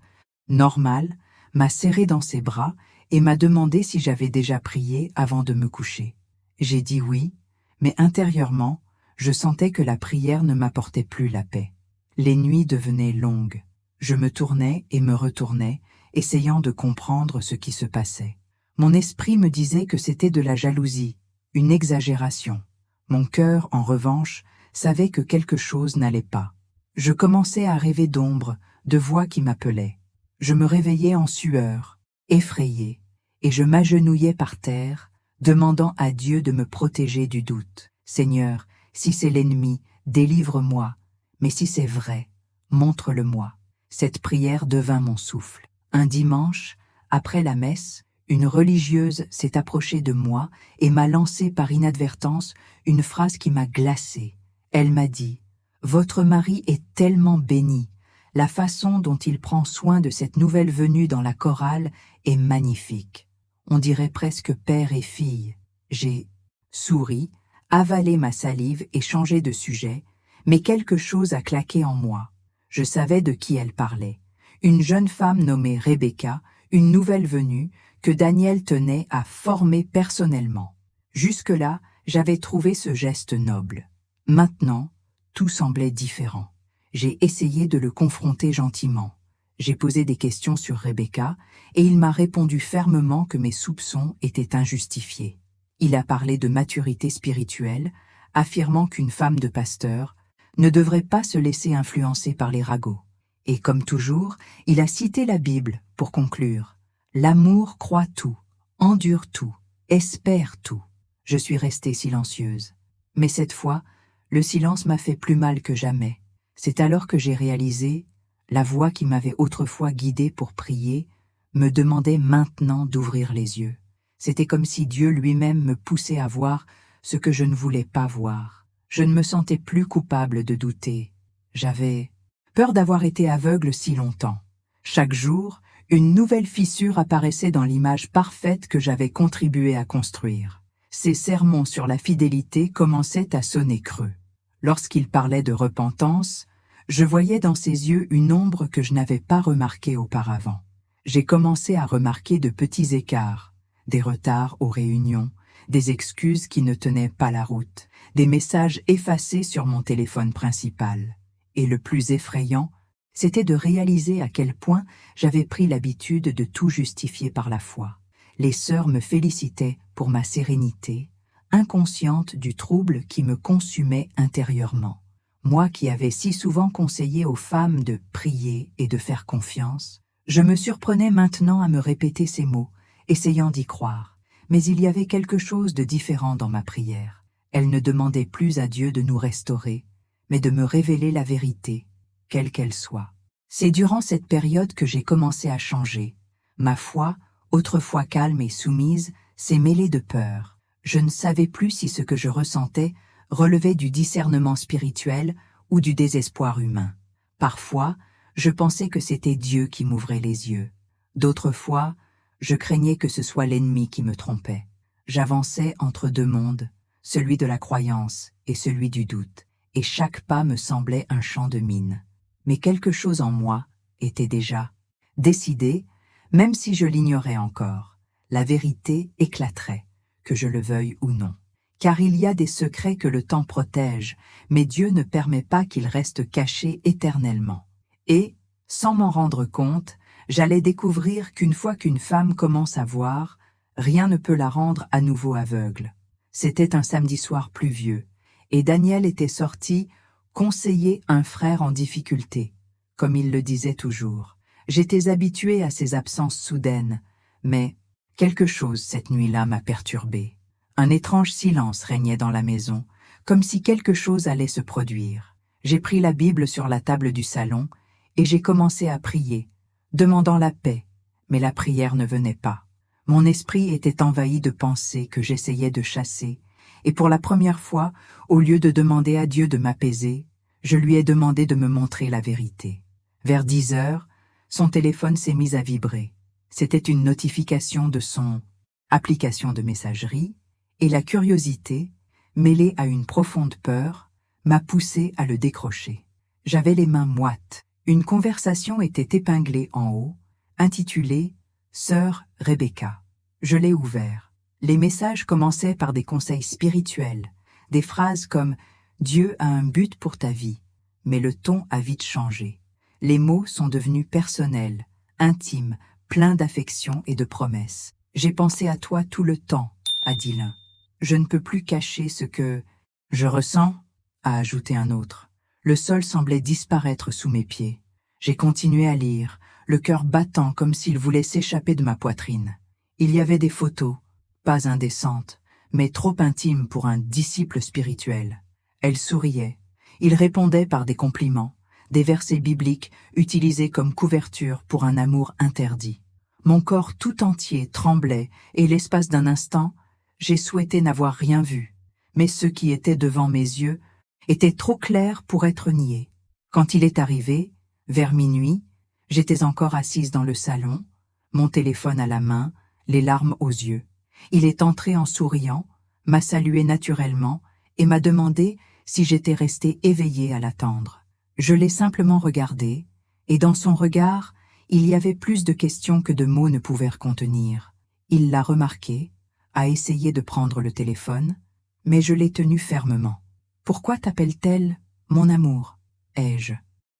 normal, m'a serré dans ses bras et m'a demandé si j'avais déjà prié avant de me coucher. J'ai dit oui, mais intérieurement, je sentais que la prière ne m'apportait plus la paix. Les nuits devenaient longues. Je me tournais et me retournais, essayant de comprendre ce qui se passait. Mon esprit me disait que c'était de la jalousie, une exagération. Mon cœur, en revanche, savait que quelque chose n'allait pas. Je commençais à rêver d'ombres, de voix qui m'appelaient. Je me réveillais en sueur, effrayé, et je m'agenouillais par terre, demandant à Dieu de me protéger du doute. Seigneur, si c'est l'ennemi, délivre-moi, mais si c'est vrai, montre-le-moi. Cette prière devint mon souffle. Un dimanche, après la messe, une religieuse s'est approchée de moi et m'a lancé par inadvertance une phrase qui m'a glacé. Elle m'a dit « Votre mari est tellement béni. La façon dont il prend soin de cette nouvelle venue dans la chorale est magnifique. On dirait presque père et fille. » J'ai souri, avalé ma salive et changé de sujet, mais quelque chose a claqué en moi. Je savais de qui elle parlait. Une jeune femme nommée Rebecca, une nouvelle venue, que Daniel tenait à former personnellement. Jusque-là, j'avais trouvé ce geste noble. Maintenant, tout semblait différent. J'ai essayé de le confronter gentiment. J'ai posé des questions sur Rebecca et il m'a répondu fermement que mes soupçons étaient injustifiés. Il a parlé de maturité spirituelle, affirmant qu'une femme de pasteur ne devrait pas se laisser influencer par les ragots. Et comme toujours, il a cité la Bible pour conclure. L'amour croit tout, endure tout, espère tout. Je suis restée silencieuse. Mais cette fois, le silence m'a fait plus mal que jamais. C'est alors que j'ai réalisé, la voix qui m'avait autrefois guidée pour prier me demandait maintenant d'ouvrir les yeux. C'était comme si Dieu lui-même me poussait à voir ce que je ne voulais pas voir. Je ne me sentais plus coupable de douter. J'avais peur d'avoir été aveugle si longtemps. Chaque jour, une nouvelle fissure apparaissait dans l'image parfaite que j'avais contribué à construire. Ses sermons sur la fidélité commençaient à sonner creux. Lorsqu'il parlait de repentance, je voyais dans ses yeux une ombre que je n'avais pas remarquée auparavant. J'ai commencé à remarquer de petits écarts, des retards aux réunions, des excuses qui ne tenaient pas la route, des messages effacés sur mon téléphone principal. Et le plus effrayant, c'était de réaliser à quel point j'avais pris l'habitude de tout justifier par la foi. Les sœurs me félicitaient pour ma sérénité, inconsciente du trouble qui me consumait intérieurement. Moi qui avais si souvent conseillé aux femmes de prier et de faire confiance, je me surprenais maintenant à me répéter ces mots, essayant d'y croire. Mais il y avait quelque chose de différent dans ma prière. Elle ne demandait plus à Dieu de nous restaurer, mais de me révéler la vérité, quelle qu'elle soit. C'est durant cette période que j'ai commencé à changer. Ma foi, autrefois calme et soumise, s'est mêlée de peur. Je ne savais plus si ce que je ressentais relevait du discernement spirituel ou du désespoir humain. Parfois, je pensais que c'était Dieu qui m'ouvrait les yeux. D'autres fois, je craignais que ce soit l'ennemi qui me trompait. J'avançais entre deux mondes, celui de la croyance et celui du doute, et chaque pas me semblait un champ de mine. Mais quelque chose en moi était déjà décidé, même si je l'ignorais encore. La vérité éclaterait, que je le veuille ou non. Car il y a des secrets que le temps protège, mais Dieu ne permet pas qu'ils restent cachés éternellement. Et, sans m'en rendre compte, j'allais découvrir qu'une fois qu'une femme commence à voir, rien ne peut la rendre à nouveau aveugle. C'était un samedi soir pluvieux, et Daniel était sorti conseiller un frère en difficulté. comme il le disait toujours. J'étais habituée à ces absences soudaines, mais quelque chose cette nuit-là m'a perturbée. Un étrange silence régnait dans la maison, comme si quelque chose allait se produire. J'ai pris la Bible sur la table du salon et j'ai commencé à prier, demandant la paix, mais la prière ne venait pas. Mon esprit était envahi de pensées que j'essayais de chasser, et pour la première fois, au lieu de demander à Dieu de m'apaiser, je lui ai demandé de me montrer la vérité. Vers 10 heures, son téléphone s'est mis à vibrer. C'était une notification de son application de messagerie, et la curiosité, mêlée à une profonde peur, m'a poussé à le décrocher. J'avais les mains moites. Une conversation était épinglée en haut, intitulée « Sœur Rebecca ». Je l'ai ouvert. Les messages commençaient par des conseils spirituels, des phrases comme « Dieu a un but pour ta vie », mais le ton a vite changé. Les mots sont devenus personnels, intimes, pleins d'affection et de promesses. « J'ai pensé à toi tout le temps », a dit l'un. « Je ne peux plus cacher ce que je ressens », a ajouté un autre. Le sol semblait disparaître sous mes pieds. J'ai continué à lire, le cœur battant comme s'il voulait s'échapper de ma poitrine. Il y avait des photos, pas indécentes, mais trop intimes pour un disciple spirituel. Elle souriait. Il répondait par des compliments, des versets bibliques utilisés comme couverture pour un amour interdit. Mon corps tout entier tremblait et l'espace d'un instant, j'ai souhaité n'avoir rien vu. Mais ce qui était devant mes yeux était trop clair pour être nié. Quand il est arrivé, vers minuit, j'étais encore assise dans le salon, mon téléphone à la main, les larmes aux yeux. Il est entré en souriant, m'a salué naturellement et m'a demandé si j'étais restée éveillée à l'attendre. Je l'ai simplement regardé, et dans son regard, il y avait plus de questions que de mots ne pouvaient contenir. Il l'a remarqué, a essayé de prendre le téléphone, mais je l'ai tenu fermement. « Pourquoi t'appelle-t-elle mon amour ?» ai-je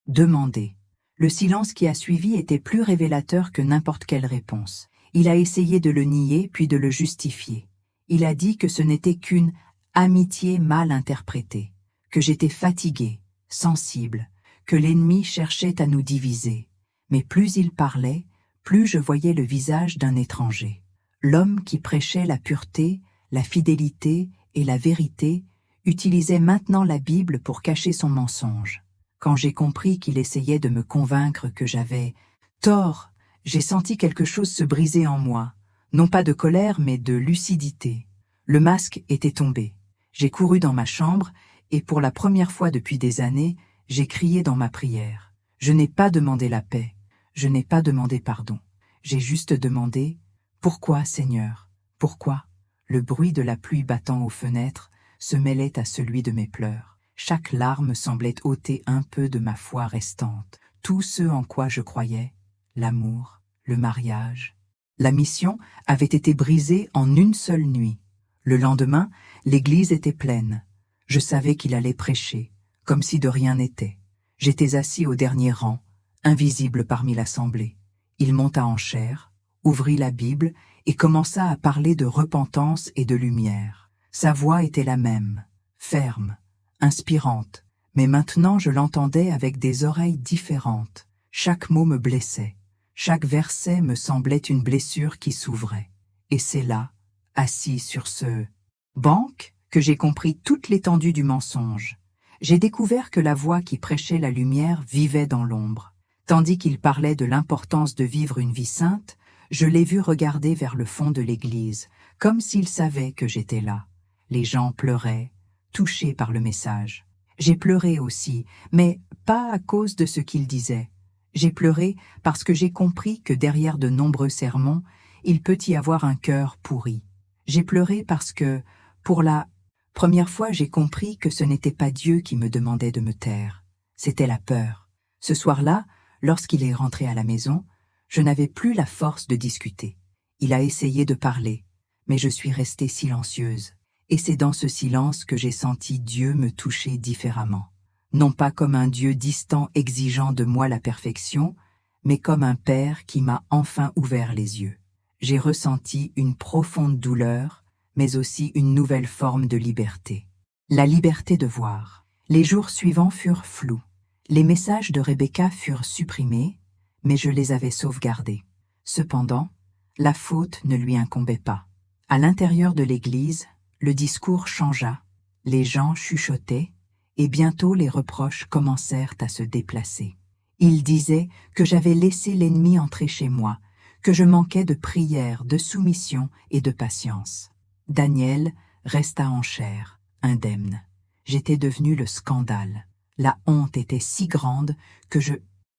demandé. Le silence qui a suivi était plus révélateur que n'importe quelle réponse. Il a essayé de le nier puis de le justifier. Il a dit que ce n'était qu'une amitié mal interprétée, que j'étais fatiguée, sensible, que l'ennemi cherchait à nous diviser. Mais plus il parlait, plus je voyais le visage d'un étranger. L'homme qui prêchait la pureté, la fidélité et la vérité utilisait maintenant la Bible pour cacher son mensonge. Quand j'ai compris qu'il essayait de me convaincre que j'avais tort, j'ai senti quelque chose se briser en moi, non pas de colère mais de lucidité. Le masque était tombé. J'ai couru dans ma chambre et pour la première fois depuis des années, j'ai crié dans ma prière. Je n'ai pas demandé la paix, je n'ai pas demandé pardon. J'ai juste demandé « Pourquoi, Seigneur? Pourquoi ?» Le bruit de la pluie battant aux fenêtres se mêlait à celui de mes pleurs. Chaque larme semblait ôter un peu de ma foi restante. Tout ce en quoi je croyais, l'amour, le mariage. La mission avait été brisée en une seule nuit. Le lendemain, l'église était pleine. Je savais qu'il allait prêcher, comme si de rien n'était. J'étais assis au dernier rang, invisible parmi l'assemblée. Il monta en chair, ouvrit la Bible et commença à parler de repentance et de lumière. Sa voix était la même, ferme, inspirante, mais maintenant je l'entendais avec des oreilles différentes. Chaque mot me blessait, chaque verset me semblait une blessure qui s'ouvrait. Et c'est là, assis sur ce banc, que j'ai compris toute l'étendue du mensonge. J'ai découvert que la voix qui prêchait la lumière vivait dans l'ombre. Tandis qu'il parlait de l'importance de vivre une vie sainte, je l'ai vu regarder vers le fond de l'église, comme s'il savait que j'étais là. Les gens pleuraient, touchés par le message. J'ai pleuré aussi, mais pas à cause de ce qu'il disait. J'ai pleuré parce que j'ai compris que derrière de nombreux sermons, il peut y avoir un cœur pourri. J'ai pleuré parce que, pour la première fois, j'ai compris que ce n'était pas Dieu qui me demandait de me taire. C'était la peur. Ce soir-là, lorsqu'il est rentré à la maison, je n'avais plus la force de discuter. Il a essayé de parler, mais je suis restée silencieuse. Et c'est dans ce silence que j'ai senti Dieu me toucher différemment. Non pas comme un Dieu distant exigeant de moi la perfection, mais comme un Père qui m'a enfin ouvert les yeux. J'ai ressenti une profonde douleur, mais aussi une nouvelle forme de liberté. La liberté de voir. Les jours suivants furent flous. Les messages de Rebecca furent supprimés, mais je les avais sauvegardés. Cependant, la faute ne lui incombait pas. À l'intérieur de l'église, le discours changea, les gens chuchotaient, et bientôt les reproches commencèrent à se déplacer. Ils disaient que j'avais laissé l'ennemi entrer chez moi, que je manquais de prière, de soumission et de patience. Daniel resta en chair, indemne. J'étais devenu le scandale. La honte était si grande que je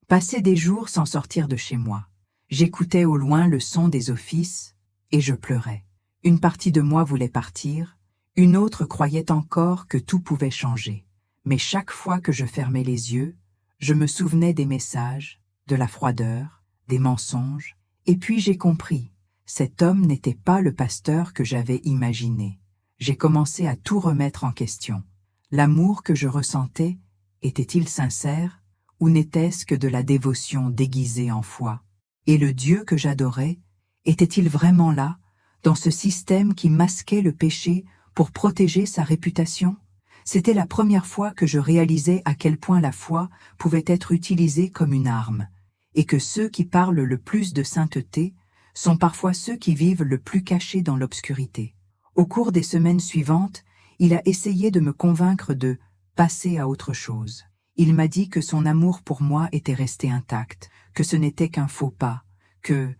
passais des jours sans sortir de chez moi. J'écoutais au loin le son des offices et je pleurais. Une partie de moi voulait partir, une autre croyait encore que tout pouvait changer. Mais chaque fois que je fermais les yeux, je me souvenais des messages, de la froideur, des mensonges, et puis j'ai compris, cet homme n'était pas le pasteur que j'avais imaginé. J'ai commencé à tout remettre en question. L'amour que je ressentais, était-il sincère, ou n'était-ce que de la dévotion déguisée en foi? Et le Dieu que j'adorais, était-il vraiment là, dans ce système qui masquait le péché pour protéger sa réputation? C'était la première fois que je réalisais à quel point la foi pouvait être utilisée comme une arme, et que ceux qui parlent le plus de sainteté sont parfois ceux qui vivent le plus cachés dans l'obscurité. Au cours des semaines suivantes, il a essayé de me convaincre de passer à autre chose. Il m'a dit que son amour pour moi était resté intact, que ce n'était qu'un faux pas, que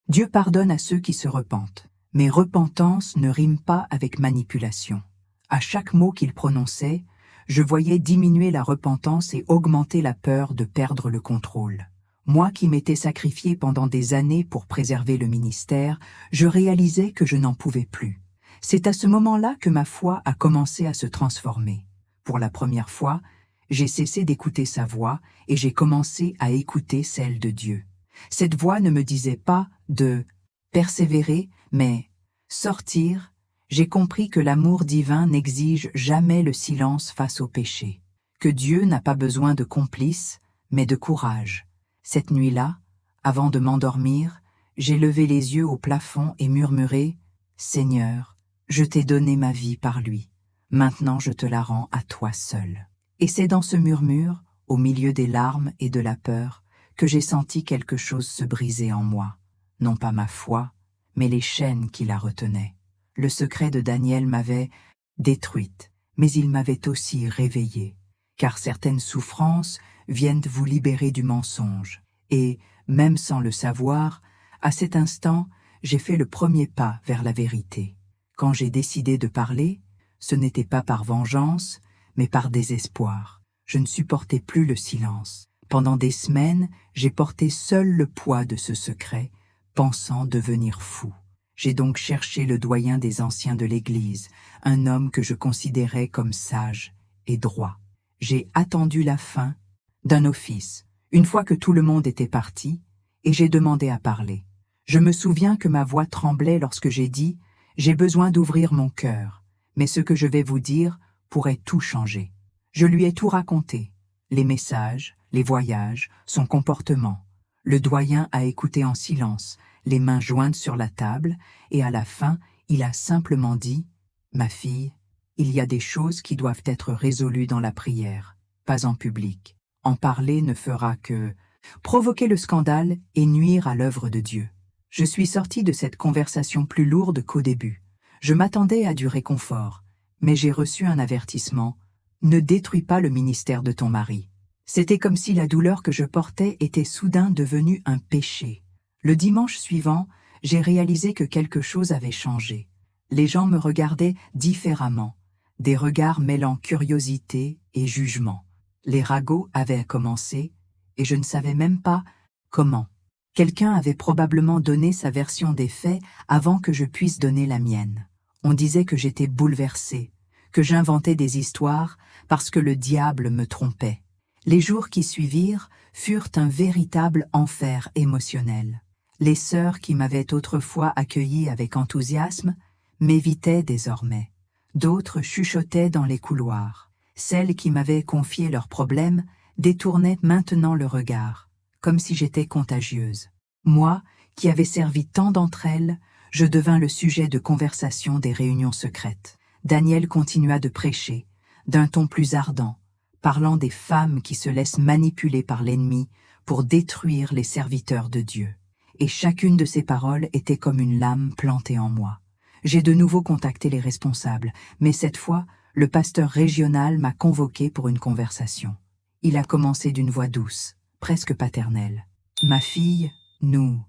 Dieu pardonne à ceux qui se repentent. Mais repentance ne rime pas avec manipulation. À chaque mot qu'il prononçait, je voyais diminuer la repentance et augmenter la peur de perdre le contrôle. Moi qui m'étais sacrifié pendant des années pour préserver le ministère, je réalisais que je n'en pouvais plus. C'est à ce moment-là que ma foi a commencé à se transformer. Pour la première fois, j'ai cessé d'écouter sa voix et j'ai commencé à écouter celle de Dieu. Cette voix ne me disait pas de persévérer, mais sortir. J'ai compris que l'amour divin n'exige jamais le silence face au péché, que Dieu n'a pas besoin de complices, mais de courage. Cette nuit-là, avant de m'endormir, j'ai levé les yeux au plafond et murmuré « Seigneur, je t'ai donné ma vie par lui, maintenant je te la rends à toi seul. » Et c'est dans ce murmure, au milieu des larmes et de la peur, que j'ai senti quelque chose se briser en moi, non pas ma foi, mais les chaînes qui la retenaient. Le secret de Daniel m'avait détruite, mais il m'avait aussi réveillée, car certaines souffrances viennent vous libérer du mensonge. Et, même sans le savoir, à cet instant, j'ai fait le premier pas vers la vérité. Quand j'ai décidé de parler, ce n'était pas par vengeance, mais par désespoir. Je ne supportais plus le silence. Pendant des semaines, j'ai porté seul le poids de ce secret, pensant devenir fou. J'ai donc cherché le doyen des anciens de l'Église, un homme que je considérais comme sage et droit. J'ai attendu la fin d'un office, une fois que tout le monde était parti, et j'ai demandé à parler. Je me souviens que ma voix tremblait lorsque j'ai dit « J'ai besoin d'ouvrir mon cœur, mais ce que je vais vous dire pourrait tout changer. » Je lui ai tout raconté, les messages, les voyages, son comportement. Le doyen a écouté en silence, les mains jointes sur la table, et à la fin, il a simplement dit « Ma fille, il y a des choses qui doivent être résolues dans la prière, pas en public. En parler ne fera que provoquer le scandale et nuire à l'œuvre de Dieu. » Je suis sorti de cette conversation plus lourde qu'au début. Je m'attendais à du réconfort, mais j'ai reçu un avertissement « Ne détruis pas le ministère de ton mari. » C'était comme si la douleur que je portais était soudain devenue un péché. Le dimanche suivant, j'ai réalisé que quelque chose avait changé. Les gens me regardaient différemment, des regards mêlant curiosité et jugement. Les ragots avaient commencé, et je ne savais même pas comment. Quelqu'un avait probablement donné sa version des faits avant que je puisse donner la mienne. On disait que j'étais bouleversée, que j'inventais des histoires parce que le diable me trompait. Les jours qui suivirent furent un véritable enfer émotionnel. Les sœurs qui m'avaient autrefois accueilli avec enthousiasme m'évitaient désormais. D'autres chuchotaient dans les couloirs. Celles qui m'avaient confié leurs problèmes détournaient maintenant le regard, comme si j'étais contagieuse. Moi, qui avais servi tant d'entre elles, je devins le sujet de conversation des réunions secrètes. Daniel continua de prêcher, d'un ton plus ardent, parlant des femmes qui se laissent manipuler par l'ennemi pour détruire les serviteurs de Dieu. Et chacune de ces paroles était comme une lame plantée en moi. J'ai de nouveau contacté les responsables, mais cette fois, le pasteur régional m'a convoqué pour une conversation. Il a commencé d'une voix douce, presque paternelle. « Ma fille, nous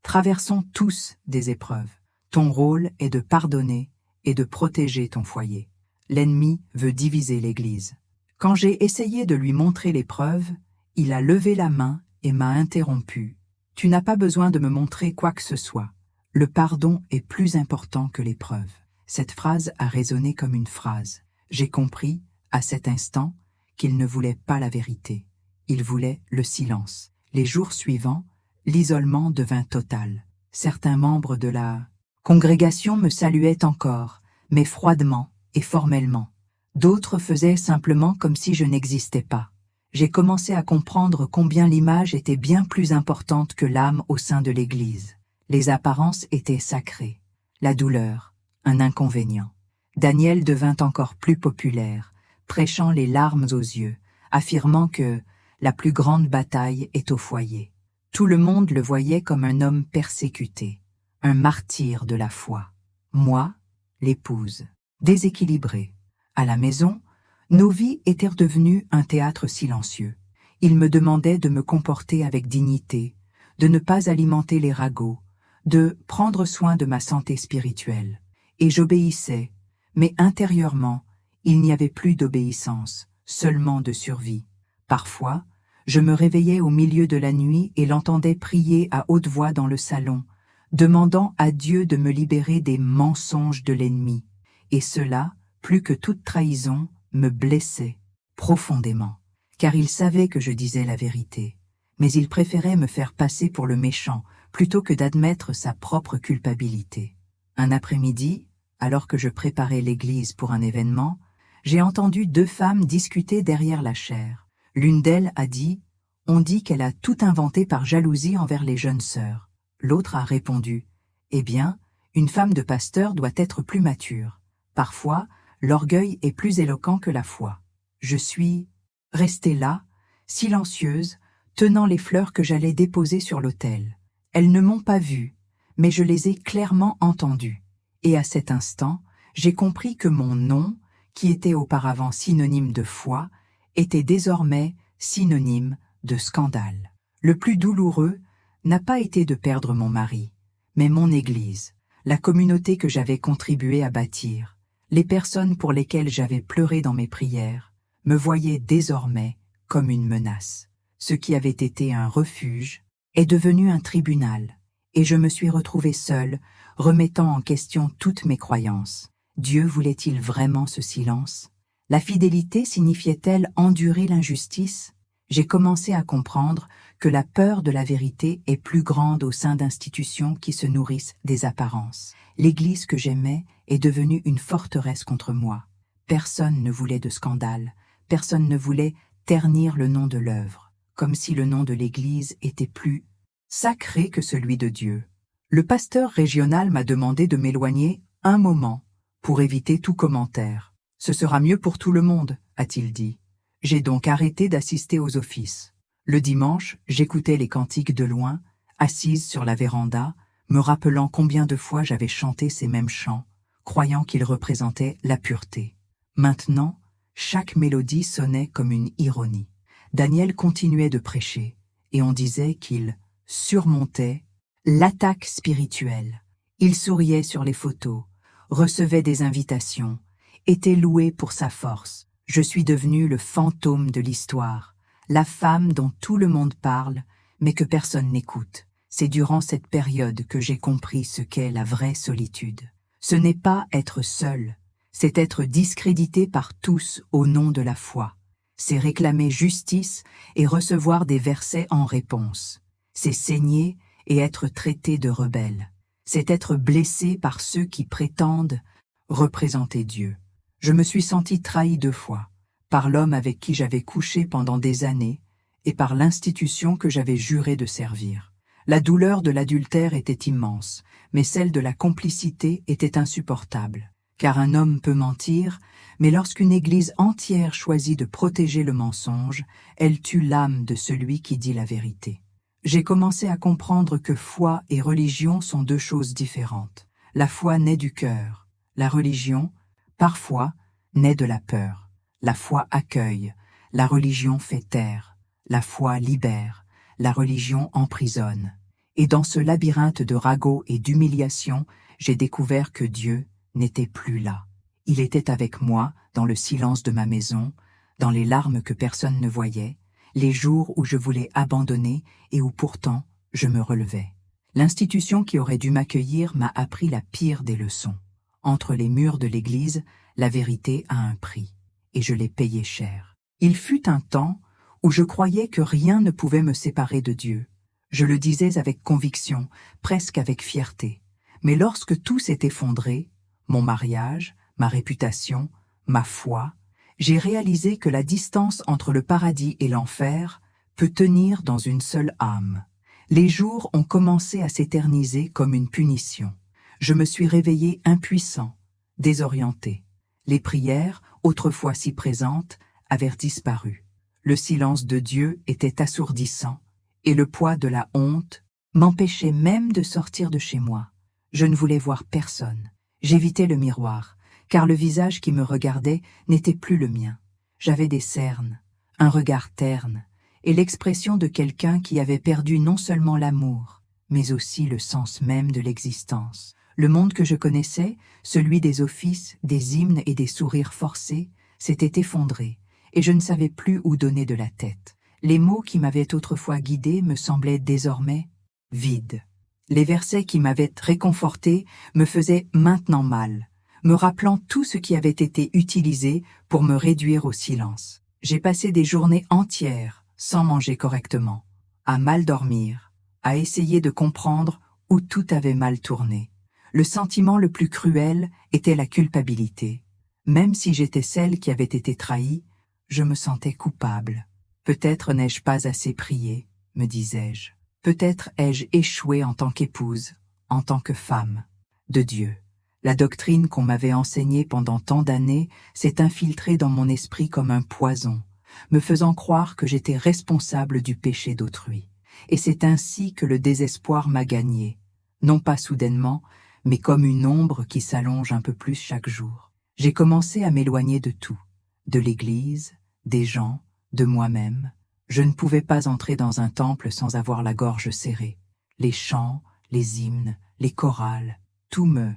traversons tous des épreuves. Ton rôle est de pardonner et de protéger ton foyer. L'ennemi veut diviser l'Église. » Quand j'ai essayé de lui montrer les preuves, il a levé la main et m'a interrompu. « Tu n'as pas besoin de me montrer quoi que ce soit. Le pardon est plus important que les preuves. » Cette phrase a résonné comme une phrase. J'ai compris, à cet instant, qu'il ne voulait pas la vérité. Il voulait le silence. Les jours suivants, l'isolement devint total. Certains membres de la congrégation me saluaient encore, mais froidement et formellement. D'autres faisaient simplement comme si je n'existais pas. J'ai commencé à comprendre combien l'image était bien plus importante que l'âme au sein de l'Église. Les apparences étaient sacrées. La douleur, un inconvénient. Daniel devint encore plus populaire, prêchant les larmes aux yeux, affirmant que la plus grande bataille est au foyer. Tout le monde le voyait comme un homme persécuté, un martyr de la foi. Moi, l'épouse, déséquilibrée. À la maison, nos vies étaient redevenues un théâtre silencieux. Il me demandait de me comporter avec dignité, de ne pas alimenter les ragots, de prendre soin de ma santé spirituelle. Et j'obéissais, mais intérieurement, il n'y avait plus d'obéissance, seulement de survie. Parfois, je me réveillais au milieu de la nuit et l'entendais prier à haute voix dans le salon, demandant à Dieu de me libérer des mensonges de l'ennemi. Et cela, plus que toute trahison, me blessait profondément, car il savait que je disais la vérité. Mais il préférait me faire passer pour le méchant, plutôt que d'admettre sa propre culpabilité. Un après-midi, alors que je préparais l'église pour un événement, j'ai entendu deux femmes discuter derrière la chaire. L'une d'elles a dit « On dit qu'elle a tout inventé par jalousie envers les jeunes sœurs. » L'autre a répondu « Eh bien, une femme de pasteur doit être plus mature. Parfois, l'orgueil est plus éloquent que la foi. » Je suis restée là, silencieuse, tenant les fleurs que j'allais déposer sur l'autel. Elles ne m'ont pas vue, mais je les ai clairement entendues. Et à cet instant, j'ai compris que mon nom, qui était auparavant synonyme de foi, était désormais synonyme de scandale. Le plus douloureux n'a pas été de perdre mon mari, mais mon Église, la communauté que j'avais contribué à bâtir, les personnes pour lesquelles j'avais pleuré dans mes prières, me voyaient désormais comme une menace. Ce qui avait été un refuge est devenu un tribunal, et je me suis retrouvée seule, remettant en question toutes mes croyances. Dieu voulait-il vraiment ce silence? La fidélité signifiait-elle endurer l'injustice? J'ai commencé à comprendre que la peur de la vérité est plus grande au sein d'institutions qui se nourrissent des apparences. L'Église que j'aimais est devenue une forteresse contre moi. Personne ne voulait de scandale, personne ne voulait ternir le nom de l'œuvre, comme si le nom de l'Église était plus sacré que celui de Dieu. Le pasteur régional m'a demandé de m'éloigner un moment pour éviter tout commentaire. « Ce sera mieux pour tout le monde », a-t-il dit. J'ai donc arrêté d'assister aux offices. Le dimanche, j'écoutais les cantiques de loin, assise sur la véranda, me rappelant combien de fois j'avais chanté ces mêmes chants, croyant qu'ils représentaient la pureté. Maintenant, chaque mélodie sonnait comme une ironie. Daniel continuait de prêcher, et on disait qu'il surmontait l'attaque spirituelle. Il souriait sur les photos, recevait des invitations, était loué pour sa force. Je suis devenue le fantôme de l'histoire, la femme dont tout le monde parle, mais que personne n'écoute. C'est durant cette période que j'ai compris ce qu'est la vraie solitude. Ce n'est pas être seul, c'est être discrédité par tous au nom de la foi. C'est réclamer justice et recevoir des versets en réponse. C'est saigner et être traité de rebelle. C'est être blessé par ceux qui prétendent représenter Dieu. Je me suis sentie trahie 2 fois, par l'homme avec qui j'avais couché pendant des années et par l'institution que j'avais juré de servir. La douleur de l'adultère était immense, mais celle de la complicité était insupportable, car un homme peut mentir, Mais lorsqu'une Église entière choisit de protéger le mensonge, elle tue l'âme de celui qui dit la vérité. J'ai commencé à comprendre que foi et religion sont deux choses différentes. La foi naît du cœur. La religion, parfois, naît de la peur. La foi accueille. La religion fait taire. La foi libère. La religion emprisonne. Et dans ce labyrinthe de ragots et d'humiliation, j'ai découvert que Dieu n'était plus là. Il était avec moi dans le silence de ma maison, dans les larmes que personne ne voyait, les jours où je voulais abandonner et où pourtant je me relevais. L'institution qui aurait dû m'accueillir m'a appris la pire des leçons. Entre les murs de l'église, la vérité a un prix, et je l'ai payé cher. Il fut un temps où je croyais que rien ne pouvait me séparer de Dieu. Je le disais avec conviction, presque avec fierté. Mais lorsque tout s'est effondré, mon mariage, ma réputation, ma foi, j'ai réalisé que la distance entre le paradis et l'enfer peut tenir dans une seule âme. Les jours ont commencé à s'éterniser comme une punition. Je me suis réveillé impuissant, désorienté. Les prières, autrefois si présentes, avaient disparu. Le silence de Dieu était assourdissant, et le poids de la honte m'empêchait même de sortir de chez moi. Je ne voulais voir personne. J'évitais le miroir, car le visage qui me regardait n'était plus le mien. J'avais des cernes, un regard terne, et l'expression de quelqu'un qui avait perdu non seulement l'amour, mais aussi le sens même de l'existence. Le monde que je connaissais, celui des offices, des hymnes et des sourires forcés, s'était effondré, et je ne savais plus où donner de la tête. Les mots qui m'avaient autrefois guidé me semblaient désormais vides. Les versets qui m'avaient réconforté me faisaient maintenant mal, me rappelant tout ce qui avait été utilisé pour me réduire au silence. J'ai passé des journées entières sans manger correctement, à mal dormir, à essayer de comprendre où tout avait mal tourné. Le sentiment le plus cruel était la culpabilité. Même si j'étais celle qui avait été trahie, je me sentais coupable. Peut-être n'ai-je pas assez prié, me disais-je. Peut-être ai-je échoué en tant qu'épouse, en tant que femme de Dieu. La doctrine qu'on m'avait enseignée pendant tant d'années s'est infiltrée dans mon esprit comme un poison, me faisant croire que j'étais responsable du péché d'autrui. Et c'est ainsi que le désespoir m'a gagné, non pas soudainement, mais comme une ombre qui s'allonge un peu plus chaque jour. J'ai commencé à m'éloigner de tout, de l'Église, des gens, de moi-même. Je ne pouvais pas entrer dans un temple sans avoir la gorge serrée. Les chants, les hymnes, les chorales, tout me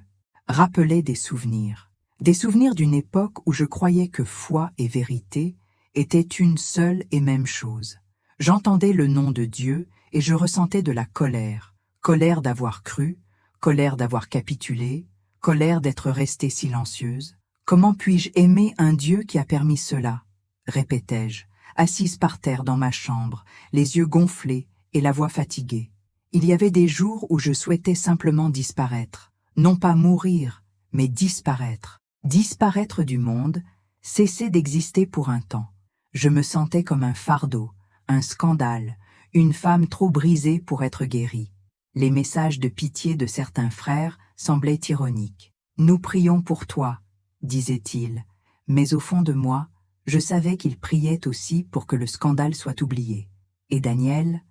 rappelait des souvenirs d'une époque où je croyais que foi et vérité étaient une seule et même chose. J'entendais le nom de Dieu et je ressentais de la colère d'avoir cru, colère d'avoir capitulé, colère d'être restée silencieuse. Comment puis-je aimer un Dieu qui a permis cela, répétais-je, assise par terre dans ma chambre, les yeux gonflés et la voix fatiguée. Il y avait des jours où je souhaitais simplement disparaître, non pas mourir, mais disparaître. Disparaître du monde, cesser d'exister pour un temps. Je me sentais comme un fardeau, un scandale, une femme trop brisée pour être guérie. Les messages de pitié de certains frères semblaient ironiques. « Nous prions pour toi », disait-il, mais au fond de moi, je savais qu'il priait aussi pour que le scandale soit oublié. Et Daniel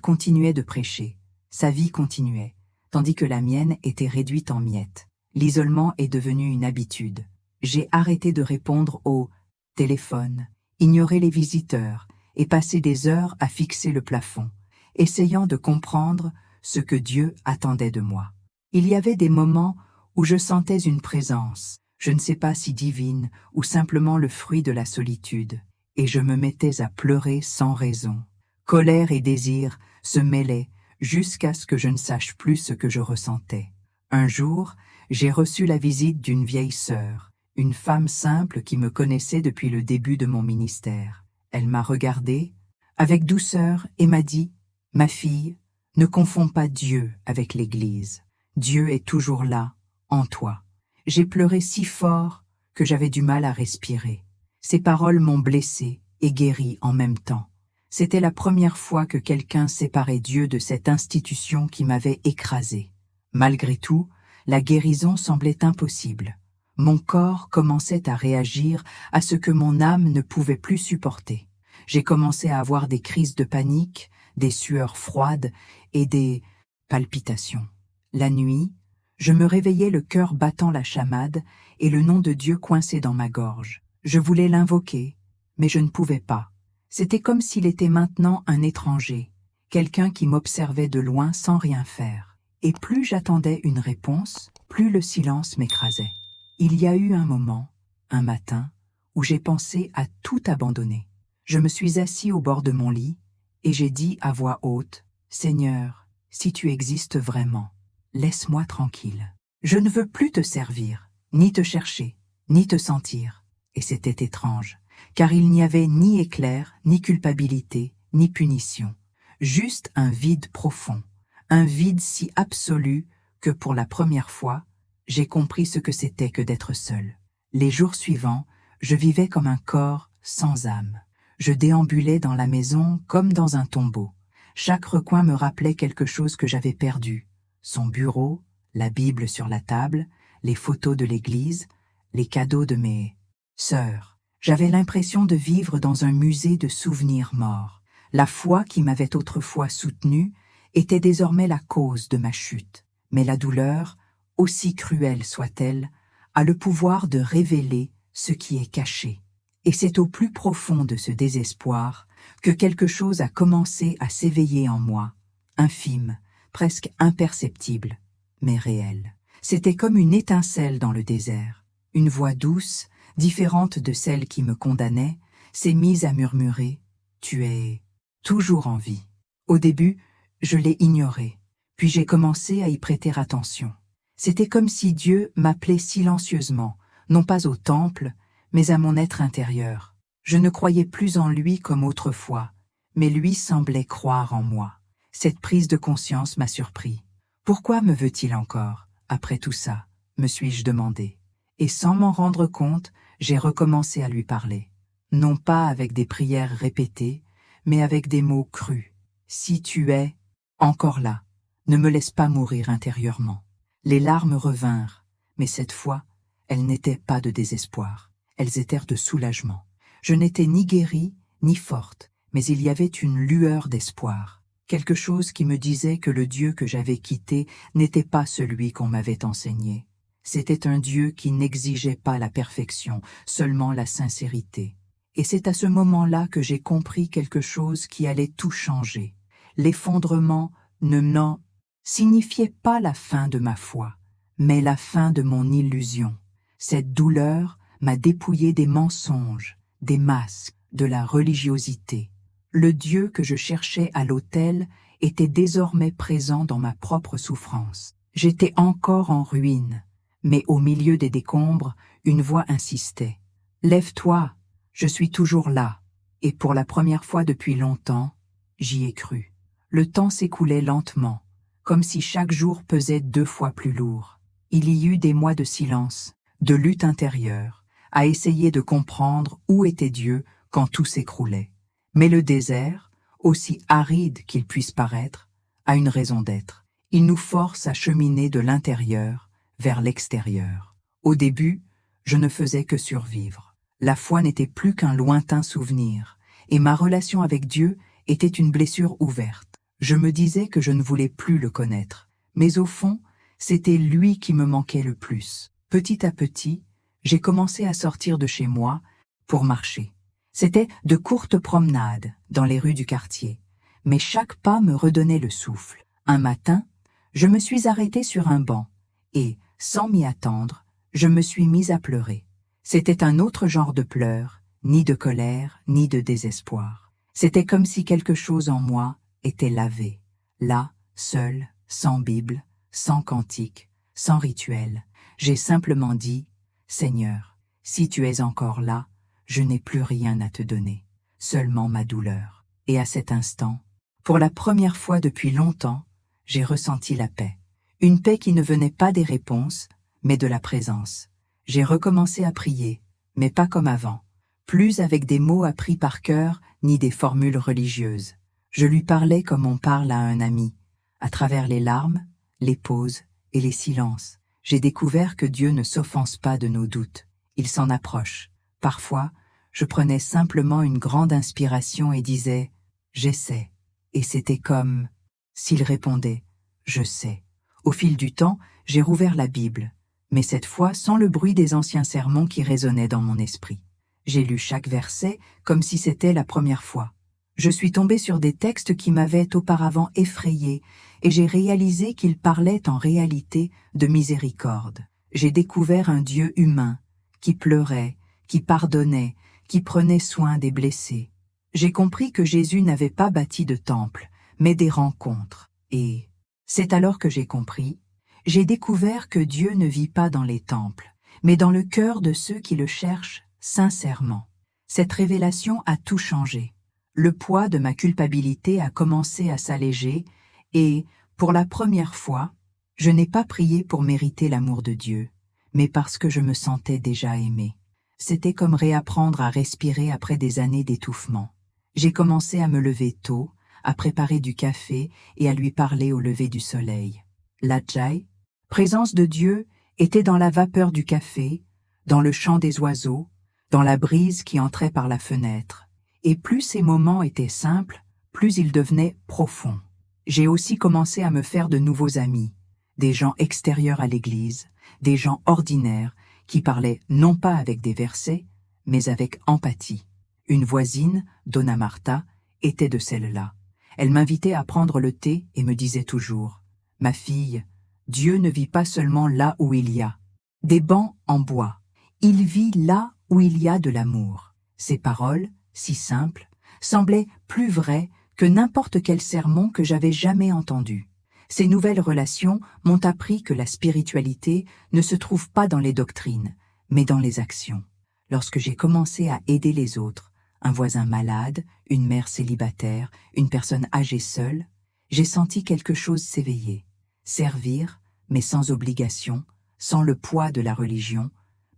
continuait de prêcher. Sa vie continuait, tandis que la mienne était réduite en miettes. L'isolement est devenu une habitude. J'ai arrêté de répondre au téléphone, ignorer les visiteurs et passer des heures à fixer le plafond, essayant de comprendre ce que Dieu attendait de moi. Il y avait des moments où je sentais une présence, je ne sais pas si divine ou simplement le fruit de la solitude, et je me mettais à pleurer sans raison. Colère et désir se mêlaient jusqu'à ce que je ne sache plus ce que je ressentais. Un jour, j'ai reçu la visite d'une vieille sœur, une femme simple qui me connaissait depuis le début de mon ministère. Elle m'a regardé avec douceur et m'a dit « Ma fille, ne confonds pas Dieu avec l'Église. Dieu est toujours là, en toi. » J'ai pleuré si fort que j'avais du mal à respirer. Ces paroles m'ont blessé et guéri en même temps. C'était la première fois que quelqu'un séparait Dieu de cette institution qui m'avait écrasé. Malgré tout, la guérison semblait impossible. Mon corps commençait à réagir à ce que mon âme ne pouvait plus supporter. J'ai commencé à avoir des crises de panique, des sueurs froides et des palpitations. La nuit, je me réveillais le cœur battant la chamade et le nom de Dieu coincé dans ma gorge. Je voulais l'invoquer, mais je ne pouvais pas. C'était comme s'il était maintenant un étranger, quelqu'un qui m'observait de loin sans rien faire. Et plus j'attendais une réponse, plus le silence m'écrasait. Il y a eu un moment, un matin, où j'ai pensé à tout abandonner. Je me suis assis au bord de mon lit et j'ai dit à voix haute, « Seigneur, si tu existes vraiment, laisse-moi tranquille. Je ne veux plus te servir, ni te chercher, ni te sentir. » Et c'était étrange, car il n'y avait ni éclair, ni culpabilité, ni punition. Juste un vide profond, un vide si absolu que pour la première fois, j'ai compris ce que c'était que d'être seul. Les jours suivants, je vivais comme un corps sans âme. Je déambulais dans la maison comme dans un tombeau. Chaque recoin me rappelait quelque chose que j'avais perdu. Son bureau, la Bible sur la table, les photos de l'église, les cadeaux de mes sœurs. J'avais l'impression de vivre dans un musée de souvenirs morts. La foi qui m'avait autrefois soutenu était désormais la cause de ma chute. Mais la douleur, aussi cruelle soit-elle, a le pouvoir de révéler ce qui est caché. Et c'est au plus profond de ce désespoir que quelque chose a commencé à s'éveiller en moi, infime, presque imperceptible, mais réel. C'était comme une étincelle dans le désert. Une voix douce, différente de celle qui me condamnait, s'est mise à murmurer « Tu es toujours en vie ». Au début, je l'ai ignoré, puis j'ai commencé à y prêter attention. C'était comme si Dieu m'appelait silencieusement, non pas au temple, mais à mon être intérieur. Je ne croyais plus en lui comme autrefois, mais lui semblait croire en moi. Cette prise de conscience m'a surpris. Pourquoi me veut-il encore, après tout ça, me suis-je demandé. Et sans m'en rendre compte, j'ai recommencé à lui parler. Non pas avec des prières répétées, mais avec des mots crus. Si tu es encore là, ne me laisse pas mourir intérieurement. Les larmes revinrent, mais cette fois, elles n'étaient pas de désespoir. Elles étaient de soulagement. Je n'étais ni guérie, ni forte, mais il y avait une lueur d'espoir. Quelque chose qui me disait que le Dieu que j'avais quitté n'était pas celui qu'on m'avait enseigné. C'était un Dieu qui n'exigeait pas la perfection, seulement la sincérité. Et c'est à ce moment-là que j'ai compris quelque chose qui allait tout changer. L'effondrement n'en signifiait pas la fin de ma foi, mais la fin de mon illusion. Cette douleur m'a dépouillé des mensonges, des masques, de la religiosité. Le Dieu que je cherchais à l'autel était désormais présent dans ma propre souffrance. J'étais encore en ruine, mais au milieu des décombres, une voix insistait. « Lève-toi, je suis toujours là. » Et pour la première fois depuis longtemps, j'y ai cru. Le temps s'écoulait lentement, comme si chaque jour pesait 2 fois plus lourd. Il y eut des mois de silence, de lutte intérieure, à essayer de comprendre où était Dieu quand tout s'écroulait. Mais le désert, aussi aride qu'il puisse paraître, a une raison d'être. Il nous force à cheminer de l'intérieur vers l'extérieur. Au début, je ne faisais que survivre. La foi n'était plus qu'un lointain souvenir, et ma relation avec Dieu était une blessure ouverte. Je me disais que je ne voulais plus le connaître, mais au fond, c'était lui qui me manquait le plus. Petit à petit, j'ai commencé à sortir de chez moi pour marcher. C'était de courtes promenades dans les rues du quartier, mais chaque pas me redonnait le souffle. Un matin, je me suis arrêtée sur un banc et, sans m'y attendre, je me suis mise à pleurer. C'était un autre genre de pleurs, ni de colère, ni de désespoir. C'était comme si quelque chose en moi était lavé, là, seul, sans Bible, sans cantique, sans rituel. J'ai simplement dit, « Seigneur, si tu es encore là, je n'ai plus rien à te donner, seulement ma douleur. » Et à cet instant, pour la première fois depuis longtemps, j'ai ressenti la paix. Une paix qui ne venait pas des réponses, mais de la présence. J'ai recommencé à prier, mais pas comme avant, plus avec des mots appris par cœur ni des formules religieuses. Je lui parlais comme on parle à un ami, à travers les larmes, les pauses et les silences. j'ai découvert que Dieu ne s'offense pas de nos doutes, il s'en approche. Parfois, je prenais simplement une grande inspiration et disais « j'essaie ». Et c'était comme s'il répondait « je sais ». Au fil du temps, j'ai rouvert la Bible, mais cette fois sans le bruit des anciens sermons qui résonnaient dans mon esprit. J'ai lu chaque verset comme si c'était la première fois. Je suis tombée sur des textes qui m'avaient auparavant effrayée et j'ai réalisé qu'ils parlaient en réalité de miséricorde. J'ai découvert un Dieu humain, qui pleurait, qui pardonnait, qui prenait soin des blessés. J'ai compris que Jésus n'avait pas bâti de temple, mais des rencontres. Et c'est alors que j'ai compris, j'ai découvert que Dieu ne vit pas dans les temples, mais dans le cœur de ceux qui le cherchent sincèrement. Cette révélation a tout changé. Le poids de ma culpabilité a commencé à s'alléger et, pour la première fois, je n'ai pas prié pour mériter l'amour de Dieu, mais parce que je me sentais déjà aimée. C'était comme réapprendre à respirer après des années d'étouffement. J'ai commencé à me lever tôt, à préparer du café et à lui parler au lever du soleil. L'Ajay, présence de Dieu, était dans la vapeur du café, dans le chant des oiseaux, dans la brise qui entrait par la fenêtre. Et plus ces moments étaient simples, plus ils devenaient profonds. J'ai aussi commencé à me faire de nouveaux amis, des gens extérieurs à l'église, des gens ordinaires qui parlaient non pas avec des versets, mais avec empathie. Une voisine, Donna Marta, était de celles-là. Elle m'invitait à prendre le thé et me disait toujours « Ma fille, Dieu ne vit pas seulement là où il y a des bancs en bois. Il vit là où il y a de l'amour. » Ces paroles, si simples, semblaient plus vraies que n'importe quel sermon que j'avais jamais entendu. Ces nouvelles relations m'ont appris que la spiritualité ne se trouve pas dans les doctrines, mais dans les actions. Lorsque j'ai commencé à aider les autres, un voisin malade, une mère célibataire, une personne âgée seule, j'ai senti quelque chose s'éveiller. Servir, mais sans obligation, sans le poids de la religion,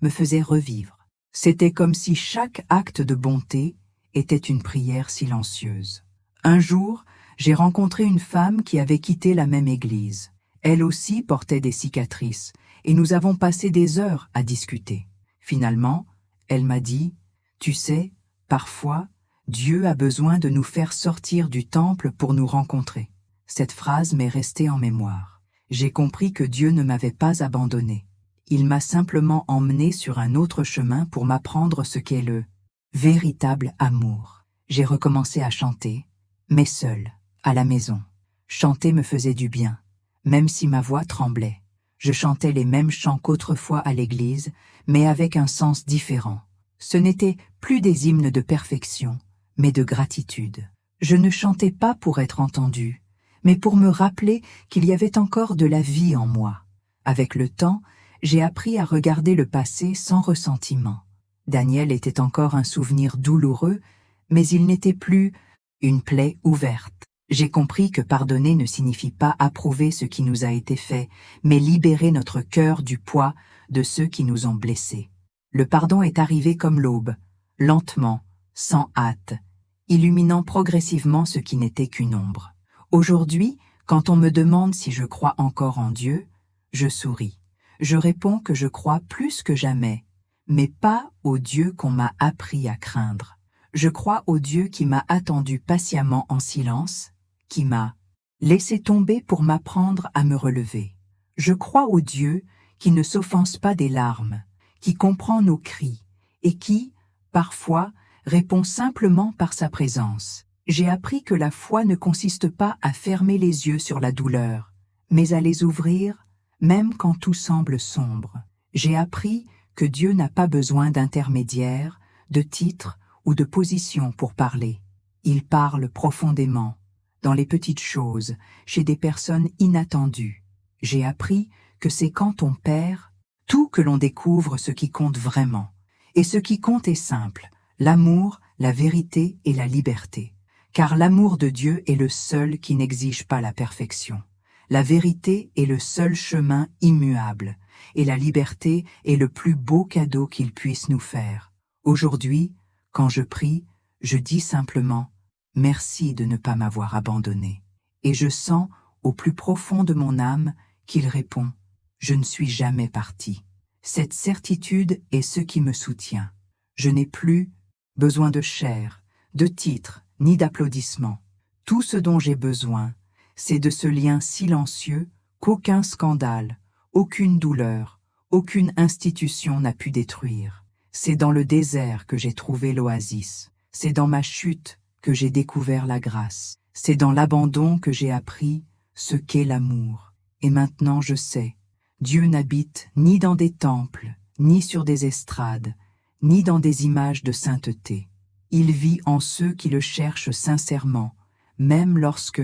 me faisait revivre. C'était comme si chaque acte de bonté était une prière silencieuse. Un jour, j'ai rencontré une femme qui avait quitté la même église. Elle aussi portait des cicatrices, et nous avons passé des heures à discuter. Finalement, elle m'a dit « Tu sais, parfois, Dieu a besoin de nous faire sortir du temple pour nous rencontrer. » Cette phrase m'est restée en mémoire. J'ai compris que Dieu ne m'avait pas abandonné. Il m'a simplement emmené sur un autre chemin pour m'apprendre ce qu'est le véritable amour. J'ai recommencé à chanter, mais seule, à la maison. Chanter me faisait du bien, même si ma voix tremblait. Je chantais les mêmes chants qu'autrefois à l'église, mais avec un sens différent. Ce n'étaient plus des hymnes de perfection, mais de gratitude. Je ne chantais pas pour être entendue, mais pour me rappeler qu'il y avait encore de la vie en moi. Avec le temps, j'ai appris à regarder le passé sans ressentiment. Daniel était encore un souvenir douloureux, mais il n'était plus une plaie ouverte. J'ai compris que pardonner ne signifie pas approuver ce qui nous a été fait, mais libérer notre cœur du poids de ceux qui nous ont blessés. Le pardon est arrivé comme l'aube, lentement, sans hâte, illuminant progressivement ce qui n'était qu'une ombre. Aujourd'hui, quand on me demande si je crois encore en Dieu, je souris. Je réponds que je crois plus que jamais, mais pas au Dieu qu'on m'a appris à craindre. Je crois au Dieu qui m'a attendu patiemment en silence, qui m'a laissé tomber pour m'apprendre à me relever. Je crois au Dieu qui ne s'offense pas des larmes, qui comprend nos cris et qui, parfois, répond simplement par sa présence. J'ai appris que la foi ne consiste pas à fermer les yeux sur la douleur, mais à les ouvrir, même quand tout semble sombre. J'ai appris que Dieu n'a pas besoin d'intermédiaires, de titres ou de position pour parler. Il parle profondément, dans les petites choses, chez des personnes inattendues. J'ai appris que c'est quand on perd tout que l'on découvre ce qui compte vraiment. Et ce qui compte est simple, l'amour, la vérité et la liberté. Car l'amour de Dieu est le seul qui n'exige pas la perfection. La vérité est le seul chemin immuable, et la liberté est le plus beau cadeau qu'il puisse nous faire. Aujourd'hui, quand je prie, je dis simplement « Merci de ne pas m'avoir abandonné ». Et je sens, au plus profond de mon âme, qu'il répond Je ne suis jamais parti. Cette certitude est ce qui me soutient. Je n'ai plus besoin de chair, de titres, ni d'applaudissements. Tout ce dont j'ai besoin, c'est de ce lien silencieux qu'aucun scandale, aucune douleur, aucune institution n'a pu détruire. C'est dans le désert que j'ai trouvé l'oasis. C'est dans ma chute que j'ai découvert la grâce. C'est dans l'abandon que j'ai appris ce qu'est l'amour. Et maintenant je sais, Dieu n'habite ni dans des temples, ni sur des estrades, ni dans des images de sainteté. Il vit en ceux qui le cherchent sincèrement, même lorsque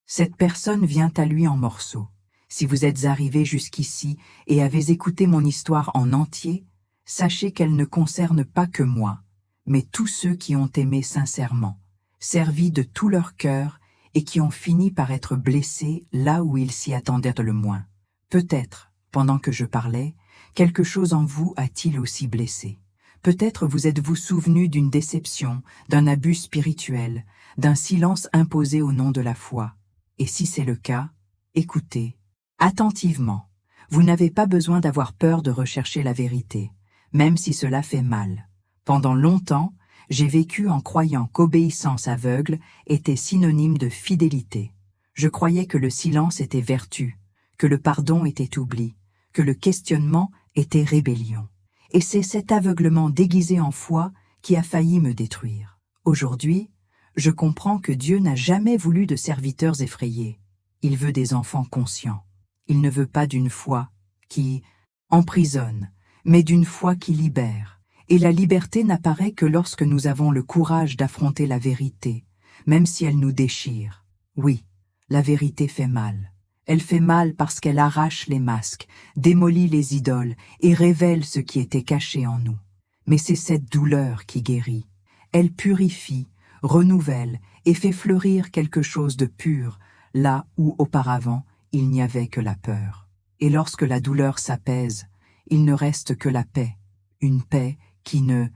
cette personne vient à lui en morceaux. Si vous êtes arrivé jusqu'ici et avez écouté mon histoire en entier, sachez qu'elle ne concerne pas que moi, mais tous ceux qui ont aimé sincèrement, servi de tout leur cœur et qui ont fini par être blessés là où ils s'y attendaient le moins. Peut-être, pendant que je parlais, quelque chose en vous a-t-il aussi blessé. Peut-être vous êtes-vous souvenu d'une déception, d'un abus spirituel, d'un silence imposé au nom de la foi. Et si c'est le cas, écoutez attentivement. Vous n'avez pas besoin d'avoir peur de rechercher la vérité, même si cela fait mal. Pendant longtemps, j'ai vécu en croyant qu'obéissance aveugle était synonyme de fidélité. Je croyais que le silence était vertu, que le pardon était oubli, que le questionnement était rébellion. Et c'est cet aveuglement déguisé en foi qui a failli me détruire. Aujourd'hui, je comprends que Dieu n'a jamais voulu de serviteurs effrayés. Il veut des enfants conscients. Il ne veut pas d'une foi qui emprisonne, mais d'une foi qui libère. Et la liberté n'apparaît que lorsque nous avons le courage d'affronter la vérité, même si elle nous déchire. Oui, la vérité fait mal. Elle fait mal parce qu'elle arrache les masques, démolit les idoles et révèle ce qui était caché en nous. Mais c'est cette douleur qui guérit. Elle purifie, renouvelle et fait fleurir quelque chose de pur, là où auparavant il n'y avait que la peur. Et lorsque la douleur s'apaise, il ne reste que la paix, une paix qui ne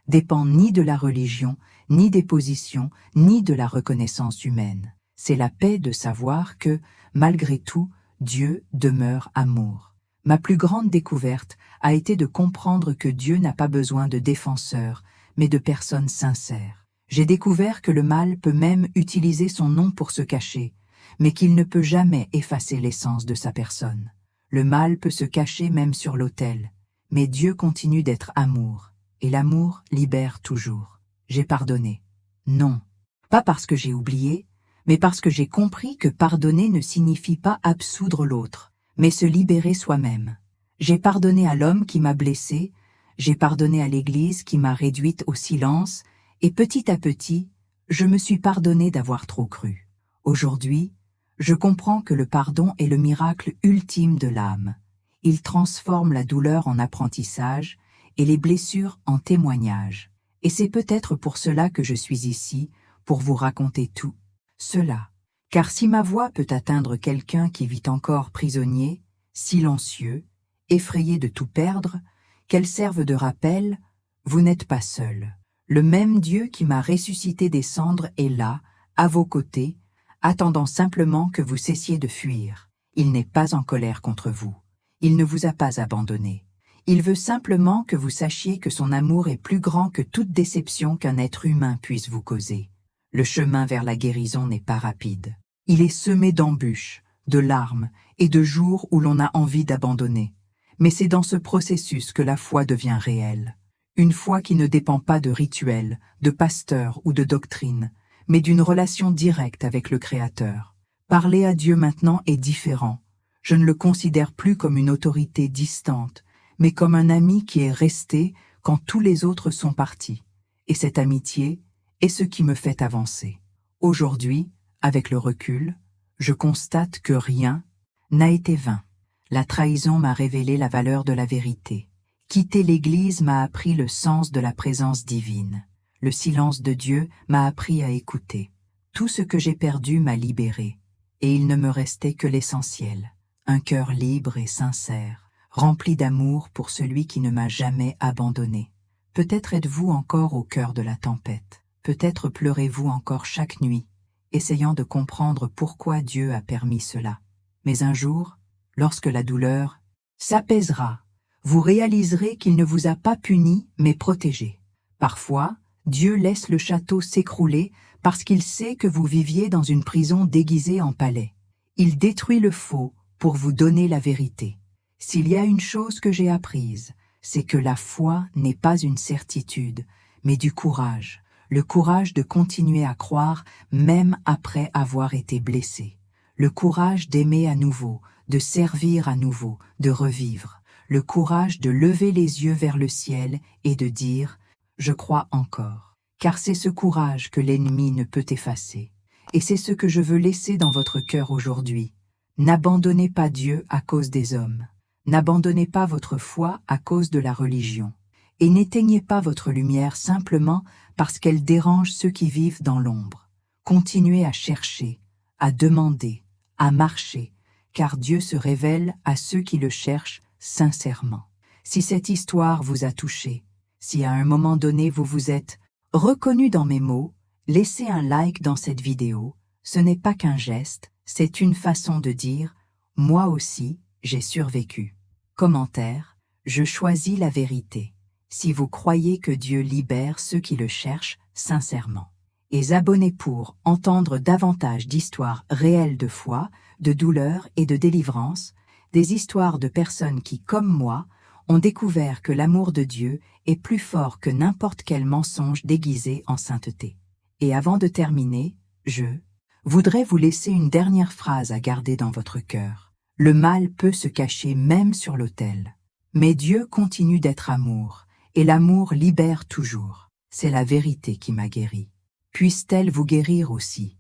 dépend ni de la religion, ni des positions, ni de la reconnaissance humaine. C'est la paix de savoir que, malgré tout, Dieu demeure amour. Ma plus grande découverte a été de comprendre que Dieu n'a pas besoin de défenseurs, mais de personnes sincères. J'ai découvert que le mal peut même utiliser son nom pour se cacher, mais qu'il ne peut jamais effacer l'essence de sa personne. Le mal peut se cacher même sur l'autel, mais Dieu continue d'être amour, et l'amour libère toujours. J'ai pardonné. Non, pas parce que j'ai oublié, mais parce que j'ai compris que pardonner ne signifie pas absoudre l'autre, mais se libérer soi-même. J'ai pardonné à l'homme qui m'a blessé, j'ai pardonné à l'Église qui m'a réduite au silence, et petit à petit, je me suis pardonné d'avoir trop cru. Aujourd'hui, je comprends que le pardon est le miracle ultime de l'âme. Il transforme la douleur en apprentissage et les blessures en témoignage. Et c'est peut-être pour cela que je suis ici, pour vous raconter tout cela. Car si ma voix peut atteindre quelqu'un qui vit encore prisonnier, silencieux, effrayé de tout perdre, qu'elle serve de rappel, vous n'êtes pas seul. Le même Dieu qui m'a ressuscité des cendres est là, à vos côtés, attendant simplement que vous cessiez de fuir. Il n'est pas en colère contre vous. Il ne vous a pas abandonné. Il veut simplement que vous sachiez que son amour est plus grand que toute déception qu'un être humain puisse vous causer. Le chemin vers la guérison n'est pas rapide. Il est semé d'embûches, de larmes et de jours où l'on a envie d'abandonner. Mais c'est dans ce processus que la foi devient réelle. Une foi qui ne dépend pas de rituels, de pasteurs ou de doctrines, mais d'une relation directe avec le Créateur. Parler à Dieu maintenant est différent. Je ne le considère plus comme une autorité distante, mais comme un ami qui est resté quand tous les autres sont partis. Et cette amitié est ce qui me fait avancer. Aujourd'hui, avec le recul, je constate que rien n'a été vain. La trahison m'a révélé la valeur de la vérité. Quitter l'Église m'a appris le sens de la présence divine. Le silence de Dieu m'a appris à écouter. Tout ce que j'ai perdu m'a libéré, et il ne me restait que l'essentiel. Un cœur libre et sincère, rempli d'amour pour celui qui ne m'a jamais abandonné. Peut-être êtes-vous encore au cœur de la tempête. Peut-être pleurez-vous encore chaque nuit, essayant de comprendre pourquoi Dieu a permis cela. Mais un jour, lorsque la douleur s'apaisera. Vous réaliserez qu'il ne vous a pas puni, mais protégé. Parfois, Dieu laisse le château s'écrouler parce qu'il sait que vous viviez dans une prison déguisée en palais. Il détruit le faux pour vous donner la vérité. S'il y a une chose que j'ai apprise, c'est que la foi n'est pas une certitude, mais du courage. Le courage de continuer à croire même après avoir été blessé. Le courage d'aimer à nouveau, de servir à nouveau, de revivre. Le courage de lever les yeux vers le ciel et de dire « Je crois encore ». Car c'est ce courage que l'ennemi ne peut effacer. Et c'est ce que je veux laisser dans votre cœur aujourd'hui. N'abandonnez pas Dieu à cause des hommes. N'abandonnez pas votre foi à cause de la religion. Et n'éteignez pas votre lumière simplement parce qu'elle dérange ceux qui vivent dans l'ombre. Continuez à chercher, à demander, à marcher, car Dieu se révèle à ceux qui le cherchent sincèrement. Si cette histoire vous a touché, si à un moment donné vous vous êtes reconnu dans mes mots, laissez un like dans cette vidéo. Ce n'est pas qu'un geste, c'est une façon de dire « Moi aussi, j'ai survécu ». Commentaire, je choisis la vérité. Si vous croyez que Dieu libère ceux qui le cherchent sincèrement. Et abonnez pour entendre davantage d'histoires réelles de foi, de douleur et de délivrance, des histoires de personnes qui, comme moi, ont découvert que l'amour de Dieu est plus fort que n'importe quel mensonge déguisé en sainteté. Et avant de terminer, je voudrais vous laisser une dernière phrase à garder dans votre cœur. Le mal peut se cacher même sur l'autel. Mais Dieu continue d'être amour, et l'amour libère toujours. C'est la vérité qui m'a guéri. Puisse-t-elle vous guérir aussi.